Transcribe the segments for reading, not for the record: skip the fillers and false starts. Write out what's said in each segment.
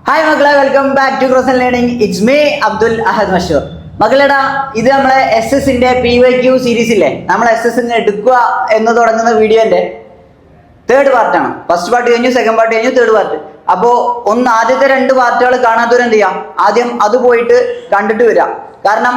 Hi മക്കളെ, welcome back to cross learning. It's me Abdul Ahad Mashoor. മക്കളെടാ, ഇത് നമ്മളെ SS-ന്റെ PYQ സീരീസ് ഇല്ലേ, നമ്മൾ SS എടുക്കുക എന്ന് തുടങ്ങുന്ന വീഡിയോന്റെ തേർഡ് പാർട്ടാണ്. ഫസ്റ്റ് പാർട്ട് കഴിഞ്ഞു, സെക്കൻഡ് പാർട്ട് കഴിഞ്ഞു, തേർഡ് പാർട്ട്. അപ്പോൾ ആദ്യത്തെ രണ്ട് പാർട്ടുകൾ കാണാത്തവരെന്ത് ചെയ്യാം, ആദ്യം അത് പോയിട്ട് കണ്ടിട്ട് വരാം. കാരണം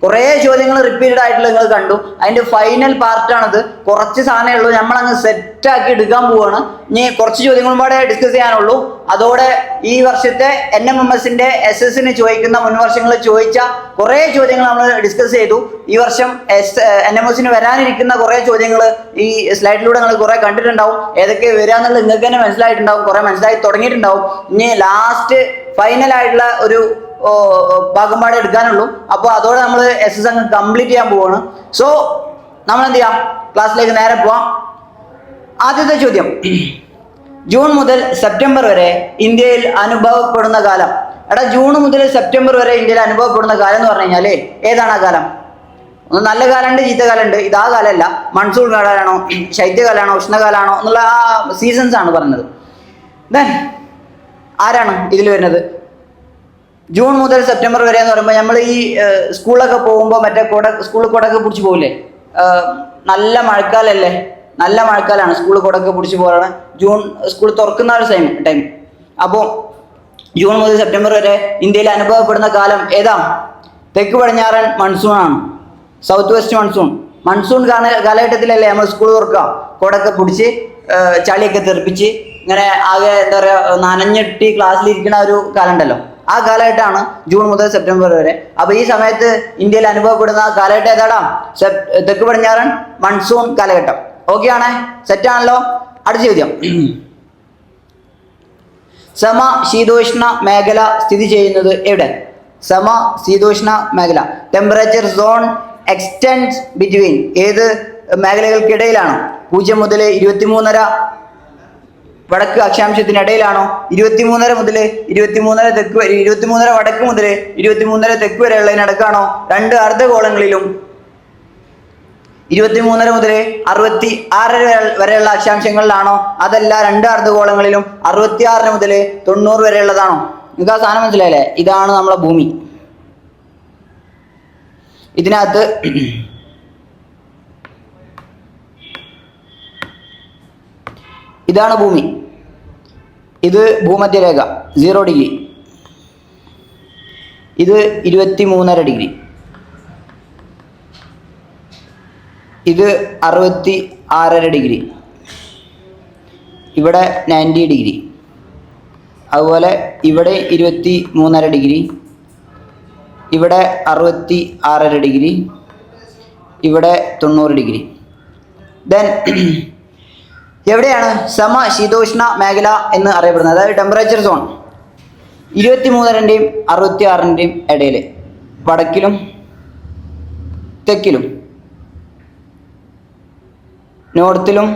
കുറേ ചോദ്യങ്ങൾ റിപ്പീറ്റഡ് ആയിട്ടുള്ള നിങ്ങൾ കണ്ടു. അതിന്റെ ഫൈനൽ പാർട്ടാണത്. കുറച്ച് സാധനമേ ഉള്ളൂ, നമ്മളങ്ങ് സെറ്റാക്കി എടുക്കാൻ പോവാണ്. ഇനി കുറച്ച് ചോദ്യങ്ങളും കൂടെ ഡിസ്കസ് ചെയ്യാനുള്ളൂ. അതോടെ ഈ വർഷത്തെ NMMS-ന്റെ SS-ന് ചോദിക്കുന്ന മുൻ വർഷങ്ങളിൽ ചോദിച്ച കുറേ ചോദ്യങ്ങൾ നമ്മൾ ഡിസ്കസ് ചെയ്തു. ഈ വർഷം NMS-ന് വരാനിരിക്കുന്ന കുറേ ചോദ്യങ്ങൾ ഈ സ്ലൈഡിലൂടെ നിങ്ങൾ കുറേ കണ്ടിട്ടുണ്ടാവും. ഏതൊക്കെ വരിക എന്നുള്ളത് നിങ്ങൾക്ക് തന്നെ മനസ്സിലായിട്ടുണ്ടാവും, കുറേ മനസ്സിലായി തുടങ്ങിയിട്ടുണ്ടാവും. ഇനി ലാസ്റ്റ് ഫൈനൽ ആയിട്ടുള്ള ഒരു ഭാഗംപാടെ എടുക്കാനുള്ളൂ. അപ്പോൾ അതോടെ നമ്മൾ SS അങ്ങ് കംപ്ലീറ്റ് ചെയ്യാൻ പോവാണ്. സോ നമ്മൾ എന്ത് ചെയ്യാം, ക്ലാസ്സിലേക്ക് നേരെ പോവാം. ആദ്യത്തെ ചോദ്യം, ജൂൺ മുതൽ സെപ്റ്റംബർ വരെ ഇന്ത്യയിൽ അനുഭവപ്പെടുന്ന കാലം. എടാ, ജൂൺ മുതൽ സെപ്റ്റംബർ വരെ ഇന്ത്യയിൽ അനുഭവപ്പെടുന്ന കാലം എന്ന് പറഞ്ഞു കഴിഞ്ഞാൽ ഏതാണ് ആ കാലം? ഒന്ന് നല്ല കാലമുണ്ട്, ചീത്തകാലമുണ്ട്. ഇത് ആ കാലമല്ല. മൺസൂൺ കാലമാണോ, ശൈത്യകാലമാണോ, ഉഷ്ണകാലമാണോ എന്നുള്ള ആ സീസൺസ് ആണ് പറഞ്ഞത്. ദെൻ ആരാണ് ഇതിൽ വരുന്നത്? ജൂൺ മുതൽ സെപ്റ്റംബർ വരെ എന്ന് പറയുമ്പോൾ നമ്മൾ ഈ സ്കൂളിലൊക്കെ പോകുമ്പോൾ മറ്റേ സ്കൂളിൽ കുടയൊക്കെ പിടിച്ച് പോകില്ലേ, നല്ല മഴക്കാലല്ലേ, നല്ല മഴക്കാലമാണ്. സ്കൂളിൽ കുടയൊക്കെ പിടിച്ച് പോകാനാണ് ജൂൺ സ്കൂൾ തുറക്കുന്ന ഒരു ടൈം. അപ്പോൾ ജൂൺ മുതൽ സെപ്റ്റംബർ വരെ ഇന്ത്യയിൽ അനുഭവപ്പെടുന്ന കാലം ഏതാ? തെക്ക് പടിഞ്ഞാറൻ മൺസൂൺ ആണ്, സൗത്ത് വെസ്റ്റ് മൺസൂൺ. മൺസൂൺ കാലഘട്ടത്തിലല്ലേ നമ്മൾ സ്കൂൾ തുറക്കുക, കുടയൊക്കെ പിടിച്ച് ചളിയൊക്കെ തെറിപ്പിച്ച് ഇങ്ങനെ ആകെ എന്താ പറയുക നനഞ്ഞിട്ട് ക്ലാസ്സിലിരിക്കുന്ന ഒരു കാലം ഉണ്ടല്ലോ, ആ കാലഘട്ടമാണ് ജൂൺ മുതൽ സെപ്റ്റംബർ വരെ. അപ്പൊ ഈ സമയത്ത് ഇന്ത്യയിൽ അനുഭവപ്പെടുന്ന കാലഘട്ടം ഏതാടാ? തെക്ക് പടിഞ്ഞാറൻ മൺസൂൺ കാലഘട്ടം. ഓക്കെ ആണേ, സെറ്റാണല്ലോ. അടുത്ത ചോദ്യം, സമശീതോഷ്ണ മേഖല സ്ഥിതി ചെയ്യുന്നത് എവിടെ? സമശീതോഷ്ണ മേഖല, ടെമ്പറേച്ചർ സോൺ എക്സ്റ്റെൻഡ്സ് ബിറ്റ്വീൻ, ഏത് മേഖലകൾക്കിടയിലാണ്? 0 മുതൽ 23.5 വടക്ക് അക്ഷാംശത്തിനിടയിലാണോ? 23.5 മുതൽ 23.5 തെക്ക്, 23.5 വടക്ക് മുതൽ 23.5 തെക്ക് വരെയുള്ളതിനടക്കാണോ? രണ്ട് അർദ്ധഗോളങ്ങളിലും 23.5 മുതൽ 66 വരെയുള്ള അക്ഷാംശങ്ങളിലാണോ? അതല്ല രണ്ട് അർദ്ധഗോളങ്ങളിലും 66 മുതൽ 90 വരെയുള്ളതാണോ? നിങ്ങൾക്ക് ആ സാധനം മനസ്സിലായില്ലേ? ഇതാണ് നമ്മളെ ഭൂമി. ഇതിനകത്ത് ഇതാണ് ഭൂമി. ഇത് ഭൂമധ്യരേഖ 0 ഡിഗ്രി. ഇത് 23.5 ഡിഗ്രി. ഇത് 66 ഡിഗ്രി. ഇവിടെ 90 ഡിഗ്രി. അതുപോലെ ഇവിടെ 23.5 ഡിഗ്രി. ഇവിടെ 66 ഡിഗ്രി. ഇവിടെ 90 ഡിഗ്രി. ദെൻ എവിടെയാണ് സമശീതോഷ്ണ മേഖല എന്ന് അറിയപ്പെടുന്നത്? അതായത് ടെമ്പറേച്ചർ സോൺ 23.5ന്റെയും 66ന്റെയും ഇടയിൽ, വടക്കിലും തെക്കിലും, നോർത്തിലും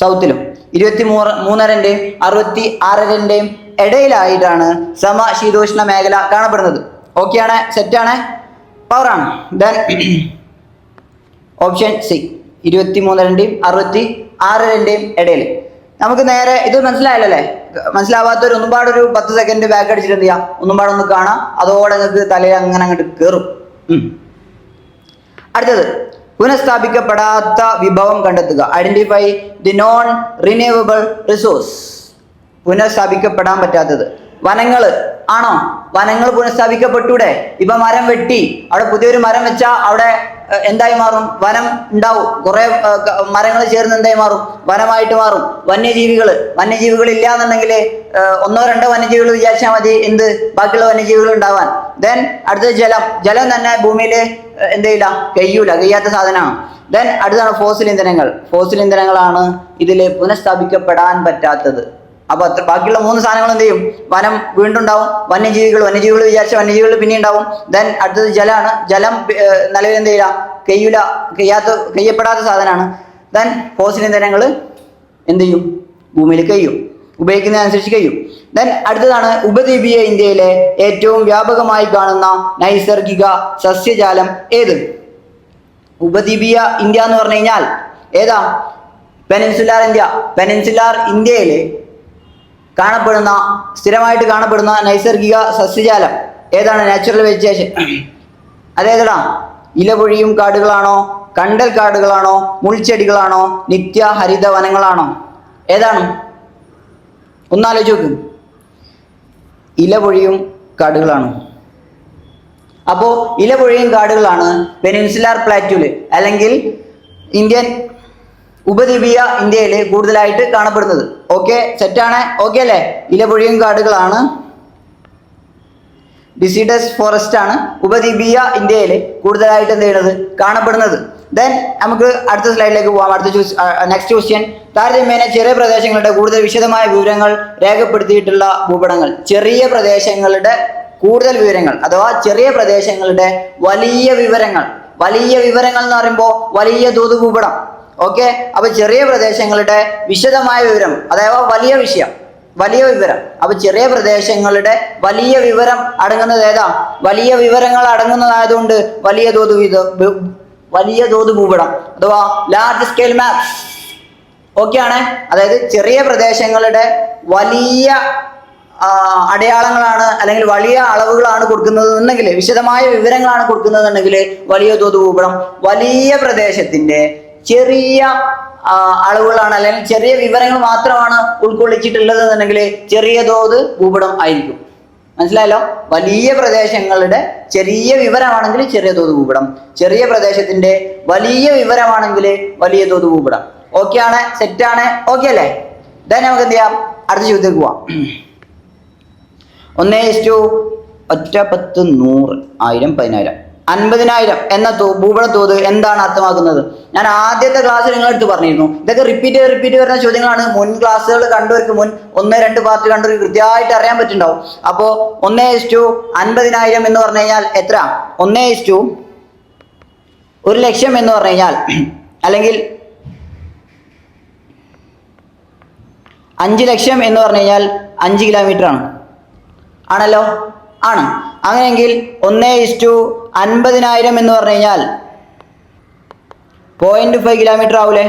സൗത്തിലും 23.5ന്റെയും 66ന്റെയും ഇടയിലായിട്ടാണ് സമശീതോഷ്ണ മേഖല കാണപ്പെടുന്നത്. ഓക്കെ ആണ്, സെറ്റാണ്, പവറാണ്. ദെൻ ഓപ്ഷൻ സി, 23.5ന്റെയും 66ന്റെയും ഇടയിൽ. നമുക്ക് നേരെ ഇത് മനസ്സിലായല്ലേ? മനസ്സിലാവാത്തൊരു ഒന്നുപാടൊരു 10 സെക്കൻഡ് ബാക്ക് അടിച്ചിട്ട് എന്ത് ചെയ്യാം, ഒന്നുപാടൊന്ന് കാണാം. അതോടെ നിങ്ങൾക്ക് തലയിൽ അങ്ങനെ അങ്ങോട്ട് കയറും. അടുത്തത്, പുനഃസ്ഥാപിക്കപ്പെടാത്ത വിഭവം കണ്ടെത്തുക. Identify the non renewable resource. പുനഃസ്ഥാപിക്കപ്പെടാൻ പറ്റാത്തത് വനങ്ങൾ ആണോ? വനങ്ങൾ പുനഃസ്ഥാപിക്കപ്പെട്ടൂടെ? ഇപ്പൊ മരം വെട്ടി അവിടെ പുതിയൊരു മരം വെച്ചാൽ അവിടെ എന്തായി മാറും? വനം ഉണ്ടാവും. കുറെ മരങ്ങൾ ചേർന്ന് എന്തായി മാറും? വനമായിട്ട് മാറും. വന്യജീവികൾ ഇല്ല എന്നുണ്ടെങ്കിൽ 1-2 വന്യജീവികൾ വിചാരിച്ചാൽ മതി എന്ത് ബാക്കിയുള്ള വന്യജീവികൾ ഉണ്ടാവാൻ. ദെൻ അടുത്തത് ജലം തന്നെ ഭൂമിയിൽ എന്ത് ചെയ്യില്ല, കഴിയാത്ത സാധനമാണ്. ദെൻ അടുത്താണ് ഫോസിൽ ഇന്ധനങ്ങളാണ് ഇതിൽ പുനഃസ്ഥാപിക്കപ്പെടാൻ പറ്റാത്തത്. അപ്പൊ ബാക്കിയുള്ള 3 സാധനങ്ങൾ എന്ത് ചെയ്യും? വനം വീണ്ടും ഉണ്ടാവും. വന്യജീവികൾ വിചാരിച്ച വന്യജീവികൾ പിന്നെ ഉണ്ടാവും. ദെൻ അടുത്തത് ജലമാണ്. ജലം നിലവിൽ എന്ത് ചെയ്യില്ല, കഴിയപ്പെടാത്ത സാധനമാണ്. ദെൻ ഫോസിൽ ഇന്ധനങ്ങൾ എന്ത് ചെയ്യും? ഭൂമിയിൽ കഴിയും, ഉപയോഗിക്കുന്നതിനനുസരിച്ച് കഴിയും. ദെൻ അടുത്തതാണ് ഉപദ്വീപീയ ഇന്ത്യയിലെ ഏറ്റവും വ്യാപകമായി കാണുന്ന നൈസർഗിക സസ്യജാലം ഏത്? ഉപദ്വീപീയ ഇന്ത്യ എന്ന് പറഞ്ഞു കഴിഞ്ഞാൽ ഏതാ? പെനിൻസുലാർ ഇന്ത്യയിൽ കാണപ്പെടുന്ന സ്ഥിരമായിട്ട് കാണപ്പെടുന്ന നൈസർഗിക സസ്യജാലം ഏതാണ്? Natural vegetation. അതേതാ? ഇലപൊഴിയും കാടുകളാണോ, കണ്ടൽ കാടുകളാണോ, മുൾച്ചെടികളാണോ, നിത്യ ഹരിത വനങ്ങളാണോ? ഏതാണ്? ഒന്നാലോചിച്ച് നോക്ക്. ഇലപൊഴിയും കാടുകളാണ്. അപ്പോൾ ഇലപൊഴിയും കാടുകളാണ് പെനിൻസുലാർ പ്ലാറ്റ്യൂല് അല്ലെങ്കിൽ ഇന്ത്യൻ ഉപദ്വീപീയ ഇന്ത്യയിൽ കൂടുതലായിട്ട് കാണപ്പെടുന്നത്. ഓക്കെ, സെറ്റാണ്. ഓക്കെ അല്ലേ? ഇലപൊഴിയും കാടുകളാണ്, ഡിസിഡസ് ഫോറസ്റ്റ് ആണ് ഉപദ്വീപീയ ഇന്ത്യയിൽ കൂടുതലായിട്ട് എന്ത് ചെയ്യുന്നത്? കാണപ്പെടുന്നത്. ദെൻ നമുക്ക് അടുത്ത സ്ലൈഡിലേക്ക് പോകാം. Next question. താരതമ്യേന ചെറിയ പ്രദേശങ്ങളുടെ കൂടുതൽ വിശദമായ വിവരങ്ങൾ രേഖപ്പെടുത്തിയിട്ടുള്ള ഭൂപടങ്ങൾ. ചെറിയ പ്രദേശങ്ങളുടെ കൂടുതൽ വിവരങ്ങൾ അഥവാ ചെറിയ പ്രദേശങ്ങളുടെ വലിയ വിവരങ്ങൾ. വലിയ വിവരങ്ങൾ എന്ന് പറയുമ്പോൾ വലിയ തോത് ഭൂപടം. ഓക്കെ, അപ്പൊ ചെറിയ പ്രദേശങ്ങളുടെ വിശദമായ വിവരം അഥവാ വലിയ വിഷയം, വലിയ വിവരം. അപ്പൊ ചെറിയ പ്രദേശങ്ങളുടെ വലിയ വിവരം അടങ്ങുന്നത് ഏതാ? വലിയ വിവരങ്ങൾ അടങ്ങുന്നതായതുകൊണ്ട് വലിയ തോത് ഭൂപടം അഥവാ ലാർജ് സ്കെയിൽ മാപ്പ്. ഓക്കെ ആണ്. അതായത് ചെറിയ പ്രദേശങ്ങളുടെ വലിയ അടയാളങ്ങളാണ് അല്ലെങ്കിൽ വലിയ അളവുകളാണ് കൊടുക്കുന്നത് എന്നെങ്കിൽ, വിശദമായ വിവരങ്ങളാണ് കൊടുക്കുന്നതെന്നുണ്ടെങ്കിൽ വലിയ തോത് ഭൂപടം. വലിയ പ്രദേശത്തിന്റെ ചെറിയ അളവുകളാണ് അല്ലെങ്കിൽ ചെറിയ വിവരങ്ങൾ മാത്രമാണ് ഉൾക്കൊള്ളിച്ചിട്ടുള്ളത് എന്നുണ്ടെങ്കിൽ ചെറിയ തോത് ഭൂപടം ആയിരിക്കും. മനസ്സിലായല്ലോ? വലിയ പ്രദേശങ്ങളുടെ ചെറിയ വിവരമാണെങ്കിൽ ചെറിയ തോത് ഭൂപടം, ചെറിയ പ്രദേശത്തിന്റെ വലിയ വിവരമാണെങ്കിൽ വലിയ തോത് ഭൂപടം. ഓക്കെ ആണ്, സെറ്റാണ്. ഓക്കെ അല്ലേ? ദെൻ നമുക്ക് എന്ത് ചെയ്യാം? അടുത്ത ചോദ്യത്തിലേക്ക് പോവാം. 1:1 10 100 1000 10000 50,000 എന്ന ഭൂപട തോത് എന്താണ് അർത്ഥമാക്കുന്നത്? ഞാൻ ആദ്യത്തെ ക്ലാസ്സിൽ നിങ്ങളെടുത്ത് പറഞ്ഞിരുന്നു. ഇതൊക്കെ റിപ്പീറ്റ് വരുന്ന ചോദ്യങ്ങളാണ്. മുൻ ക്ലാസ്സുകൾ കണ്ടവർക്ക്, മുൻ 1-2 പാർട്ട് കണ്ടവർക്ക് കൃത്യമായിട്ട് അറിയാൻ പറ്റുന്നുണ്ടാവും. അപ്പോ 1:50,000 എന്ന് പറഞ്ഞു കഴിഞ്ഞാൽ എത്ര? 1:1,00,000 എന്ന് പറഞ്ഞു കഴിഞ്ഞാൽ, അല്ലെങ്കിൽ 5 ലക്ഷം എന്ന് പറഞ്ഞു കഴിഞ്ഞാൽ 5 കിലോമീറ്റർ ആണ്. ആണല്ലോ? ആണ്. അങ്ങനെയെങ്കിൽ 1:50,000 എന്ന് പറഞ്ഞു കഴിഞ്ഞാൽ 0.5 കിലോമീറ്റർ ആവൂലേ?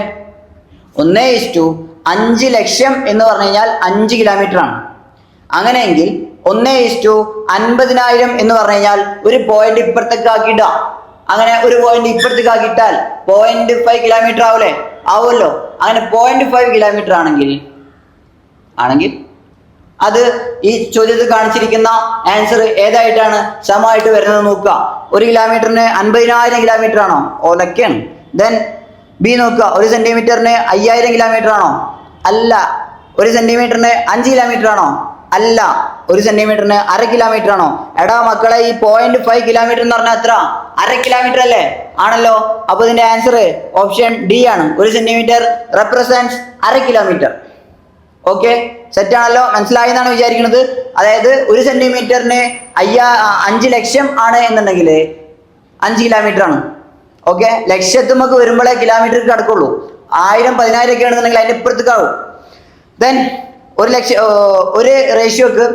1:5 ലക്ഷം എന്ന് പറഞ്ഞു കഴിഞ്ഞാൽ 5 കിലോമീറ്റർ ആണ്. അങ്ങനെയെങ്കിൽ 1:50,000 എന്ന് പറഞ്ഞു കഴിഞ്ഞാൽ ഒരു പോയിന്റ് ഇപ്പുറത്തേക്ക് ആക്കിയിടുക. അങ്ങനെ ഒരു പോയിന്റ് ഇപ്പുറത്തേക്ക് ആക്കിയിട്ടാൽ 0.5 കിലോമീറ്റർ ആവൂലേ? ആവുമല്ലോ. അങ്ങനെ 0.5 കിലോമീറ്റർ ആണെങ്കിൽ അത് ഈ ചോദ്യത്തിൽ കാണിച്ചിരിക്കുന്ന ആൻസർ ഏതായിട്ടാണ് സമമായിട്ട് വരുന്നത് നോക്കുക. 1 കിലോമീറ്ററിന് 50,000 കിലോമീറ്റർ ആണോ? ഓലൊക്കെയാണ്. ദെൻ ബി നോക്കുക. 1 സെന്റിമീറ്ററിന് 5000 കിലോമീറ്റർ ആണോ? അല്ല. 1 സെന്റിമീറ്ററിന് 5 കിലോമീറ്റർ ആണോ? അല്ല. 1 സെന്റിമീറ്ററിന് 1/2 കിലോമീറ്റർ ആണോ? എടാ മക്കളെ, ഈ 0.5 കിലോമീറ്റർ എന്ന് പറഞ്ഞാൽ എത്ര? 1/2 കിലോമീറ്റർ അല്ലേ? ആണല്ലോ. അപ്പൊ ഇതിന്റെ ആൻസർ ഓപ്ഷൻ ഡി ആണ്. 1 centimetre represents 1/2 kilometre. Okay, set ആണല്ലോ? മനസ്സിലായി എന്നാണ് വിചാരിക്കുന്നത്. അതായത് 1 സെന്റിമീറ്ററിന് 5 ലക്ഷം ആണ് എന്നുണ്ടെങ്കിൽ 5 കിലോമീറ്റർ ആണ്. ഓക്കെ, ലക്ഷത്തുമൊക്കെ വരുമ്പോഴേ കിലോമീറ്റർ കിടക്കുള്ളൂ. 1000 10,000 ഒക്കെ ആണെന്നുണ്ടെങ്കിൽ അതിന്റെ ഇപ്പുറത്തേക്കാവും. ദെൻ 1 ലക്ഷം ഒരു റേഷ്യോക്ക്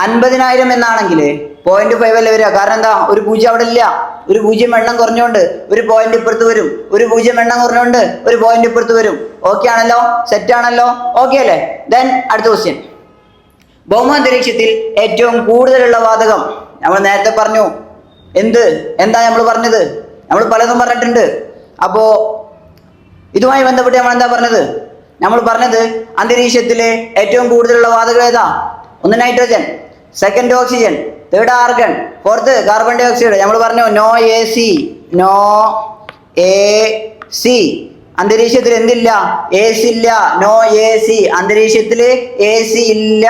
50,000 എന്നാണെങ്കിൽ 0.5 അല്ലേ വരിക. കാരണം എന്താ? ഒരു പൂജ്യം അവിടെ ഇല്ല. ഒരു പൂജ്യം എണ്ണം കുറഞ്ഞുകൊണ്ട് ഒരു പോയിന്റ് ഇപ്പുറത്ത് വരും. ഒരു പൂജ്യം എണ്ണം കുറഞ്ഞുകൊണ്ട് ഒരു പോയിന്റ് ഇപ്പുറത്ത് വരും. ഓക്കെ ആണല്ലോ? സെറ്റ് ആണല്ലോ? ഓക്കെ അല്ലേ? ദെൻ അടുത്ത ക്വസ്റ്റ്യൻ. ഭൗമാന്തരീക്ഷത്തിൽ ഏറ്റവും കൂടുതലുള്ള വാതകം. നമ്മൾ നേരത്തെ പറഞ്ഞു. എന്താ നമ്മൾ പറഞ്ഞത്? നമ്മൾ പലതും പറഞ്ഞിട്ടുണ്ട്. അപ്പോ ഇതുമായി ബന്ധപ്പെട്ട് നമ്മൾ എന്താ പറഞ്ഞത്? നമ്മൾ പറഞ്ഞത് അന്തരീക്ഷത്തിലെ ഏറ്റവും കൂടുതലുള്ള വാതകം ഏതാ? 1 nitrogen, 2 oxygen, 3 argon, 4 carbon dioxide. നമ്മൾ പറഞ്ഞു നോ എ സി. അന്തരീക്ഷത്തിൽ എന്തില്ല? എ സി ഇല്ല. No A C. അന്തരീക്ഷത്തിൽ എ സി ഇല്ല.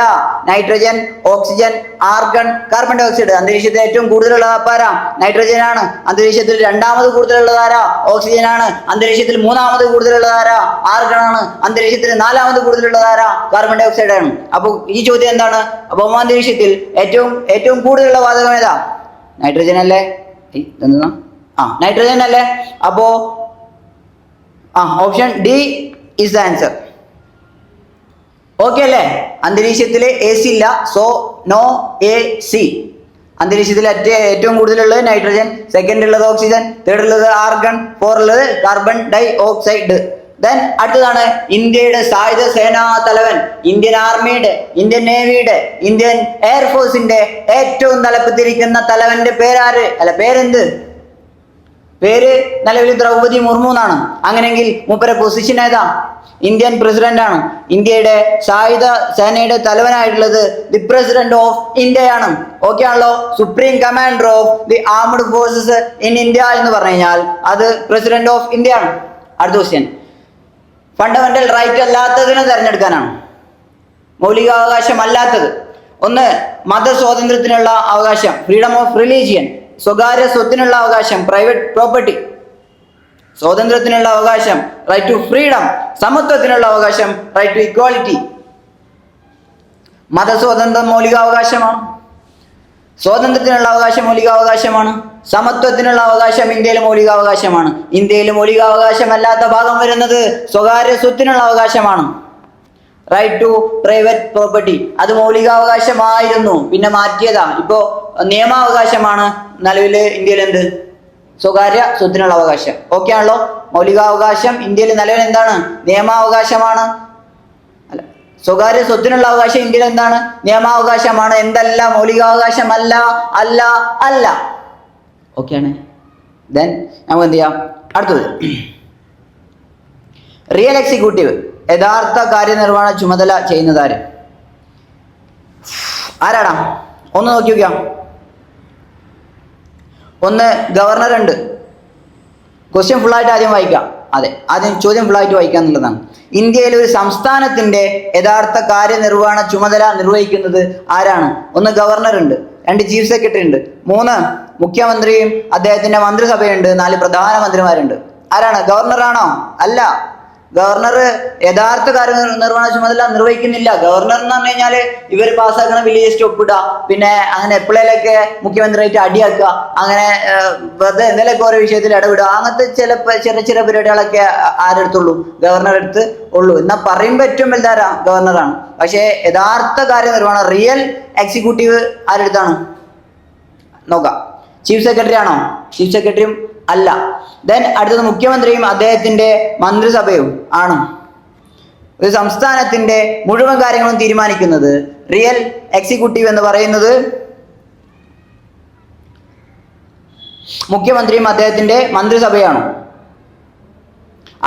Nitrogen, oxygen, argon, carbon dioxide. അന്തരീക്ഷത്തിൽ ഏറ്റവും കൂടുതലുള്ള ആരാ? നൈട്രജൻ ആണ്. അന്തരീക്ഷത്തിൽ രണ്ടാമത് കൂടുതലുള്ളത് ആരാ? ഓക്സിജൻ ആണ്. അന്തരീക്ഷത്തിൽ മൂന്നാമത് കൂടുതലുള്ളത് ആരാ? ആർഗൺ ആണ്. അന്തരീക്ഷത്തിൽ നാലാമത് കൂടുതലുള്ളത് ആരാ? കാർബൺ ഡൈ ഓക്സൈഡ് ആണ്. അപ്പൊ ഈ ചോദ്യം എന്താണ്? ഭൗമാന്തരീക്ഷത്തിൽ ഏറ്റവും കൂടുതലുള്ള വാതകം ഏതാ? നൈട്രജൻ അല്ലേ? നൈട്രജൻ അല്ലേ? അപ്പോ option D is the answer. Okay അല്ലേ? അന്തരീക്ഷത്തിൽ എ സി ഇല്ല. So no A C. അന്തരീക്ഷത്തിൽ ഏറ്റവും കൂടുതലുള്ളത് നൈട്രജൻ, 2 ഉള്ളത് ഓക്സിജൻ, 3 ഉള്ളത് ആർഗൺ, 4 ഉള്ളത് കാർബൺ ഡൈ ഓക്സൈഡ്. ദെൻ അടുത്തതാണ് ഇന്ത്യയുടെ സായുധ സേനാ തലവൻ, ഇന്ത്യൻ ആർമിയുടെ, ഇന്ത്യൻ നേവിയുടെ, ഇന്ത്യൻ എയർഫോഴ്സിന്റെ ഏറ്റവും തലപ്പത്തിരിക്കുന്ന തലവന്റെ പേരാര്? പേരെന്ത്? പേര് നിലവിൽ ദ്രൗപദി മുർമു എന്നാണ്. അങ്ങനെയെങ്കിൽ മൂപ്പരെ പൊസിഷൻ ഏതാ? ഇന്ത്യൻ പ്രസിഡന്റ് ആണ്. ഇന്ത്യയുടെ സായുധ സേനയുടെ തലവനായിട്ടുള്ളത് ദി പ്രസിഡന്റ് ഓഫ് ഇന്ത്യയാണ്. ഓക്കെ ആണല്ലോ? Supreme commander of the armed forces in India എന്ന് പറഞ്ഞു കഴിഞ്ഞാൽ അത് പ്രസിഡന്റ് ഓഫ് ഇന്ത്യ ആണ്. അടുത്ത ക്വസ്റ്റ്യൻ, ഫണ്ടമെന്റൽ റൈറ്റ് അല്ലാത്തതിനെ തിരഞ്ഞെടുക്കാനാണ്. മൗലികാവകാശം അല്ലാത്തത്. ഒന്ന്, മതസ്വാതന്ത്ര്യത്തിനുള്ള അവകാശം, ഫ്രീഡം ഓഫ് റിലീജിയൻ. സ്വകാര്യ സ്വത്തിനുള്ള അവകാശം, പ്രൈവറ്റ് പ്രോപ്പർട്ടി. സ്വാതന്ത്ര്യത്തിനുള്ള അവകാശം, റൈറ്റ് ടു ഫ്രീഡം. സമത്വത്തിനുള്ള അവകാശം, റൈറ്റ് ടു ഇക്വാലിറ്റി. മതസ്വാതന്ത്ര്യം മൗലികാവകാശമാണ്. സ്വാതന്ത്ര്യത്തിനുള്ള അവകാശം മൗലികാവകാശമാണ്. സമത്വത്തിനുള്ള അവകാശം ഇന്ത്യയിൽ മൗലികാവകാശമാണ്. ഇന്ത്യയിൽ മൗലികാവകാശമല്ലാത്ത ഭാഗം വരുന്നത് സ്വകാര്യ സ്വത്തിനുള്ള അവകാശമാണ്. റൈറ്റ് ടു പ്രൈവറ്റ് പ്രോപ്പർട്ടി അത് മൗലികാവകാശമായിരുന്നു, പിന്നെ മാറ്റിയതാ. ഇപ്പോ നിയമാവകാശമാണ് നിലവിൽ ഇന്ത്യയിൽ എന്ത്? സ്വകാര്യ സ്വത്തിനുള്ള അവകാശം. ഓക്കെ ആണല്ലോ? മൗലികാവകാശം ഇന്ത്യയിൽ നിലവിൽ എന്താണ്? നിയമാവകാശമാണ്. അല്ല, സ്വകാര്യ സ്വത്തിനുള്ള അവകാശം ഇന്ത്യയിൽ എന്താണ്? നിയമാവകാശമാണ്. എന്തല്ല? മൗലികാവകാശമല്ല. അല്ല അല്ല. ഓക്കെ ആണ്. ദെൻ നമുക്ക് എന്ത് ചെയ്യാം? അടുത്തത്, റിയൽ എക്സിക്യൂട്ടീവ്, യഥാർത്ഥ കാര്യനിർവഹണ ചുമതല ചെയ്യുന്നതാര്? ആരാടാ? ഒന്ന് നോക്കി നോക്കിയാ. ഒന്ന് ഗവർണർ ഉണ്ട്. ക്വസ്റ്റ്യൻ ഫുള്ളായിട്ട് ആദ്യം വായിക്കാം. അതെ, ആദ്യം ചോദ്യം ഫുള്ളായിട്ട് വായിക്കുക എന്നുള്ളതാണ്. ഇന്ത്യയിലെ ഒരു സംസ്ഥാനത്തിന്റെ യഥാർത്ഥ കാര്യനിർവഹണ ചുമതല നിർവഹിക്കുന്നത് ആരാണ്? ഒന്ന് ഗവർണർ ഉണ്ട്, രണ്ട് ചീഫ് സെക്രട്ടറി ഉണ്ട്, മൂന്ന് മുഖ്യമന്ത്രിയും അദ്ദേഹത്തിന്റെ മന്ത്രിസഭയുണ്ട്, നാല് പ്രധാനമന്ത്രിമാരുണ്ട്. ആരാണ്? ഗവർണറാണോ? അല്ല. ഗവർണർ യഥാർത്ഥ കാര്യനിർവഹണ ചുമതല നിർവഹിക്കുന്നില്ല. ഗവർണർ എന്ന് പറഞ്ഞു കഴിഞ്ഞാൽ ഇവർ പാസ്സാക്കണ ബില്ല് ജസ്റ്റ് ഒപ്പിടുക, പിന്നെ അങ്ങനെ എപ്പോഴേലൊക്കെ മുഖ്യമന്ത്രിയായിട്ട് അടിയാക്കുക, അങ്ങനെ വെറുതെ എന്തെങ്കിലുമൊക്കെ ഓരോ വിഷയത്തിൽ ഇടപെടുക, അങ്ങനത്തെ ചെറിയ ചെറിയ പരിപാടികളൊക്കെ ആരെടുത്തുള്ളൂ? ഗവർണർ അടുത്ത് ഉള്ളൂ. എന്നാൽ പറയുമ്പോൾ ഏറ്റവും വലുതാരാ? ഗവർണറാണ്. പക്ഷേ യഥാർത്ഥ കാര്യനിർവഹണം, റിയൽ എക്സിക്യൂട്ടീവ് ആരെടുത്താണ്? നോക്കാം. ചീഫ് സെക്രട്ടറി ആണോ? ചീഫ് സെക്രട്ടറിയും അല്ല. ദെൻ അടുത്തത് മുഖ്യമന്ത്രിയും അദ്ദേഹത്തിന്റെ മന്ത്രിസഭയും ആണ്. ഒരു സംസ്ഥാനത്തിന്റെ മുഴുവൻ കാര്യങ്ങളും തീരുമാനിക്കുന്നത് റിയൽ എക്സിക്യൂട്ടീവ് എന്ന് പറയുന്നത് മുഖ്യമന്ത്രിയും അദ്ദേഹത്തിന്റെ മന്ത്രിസഭയാണ്.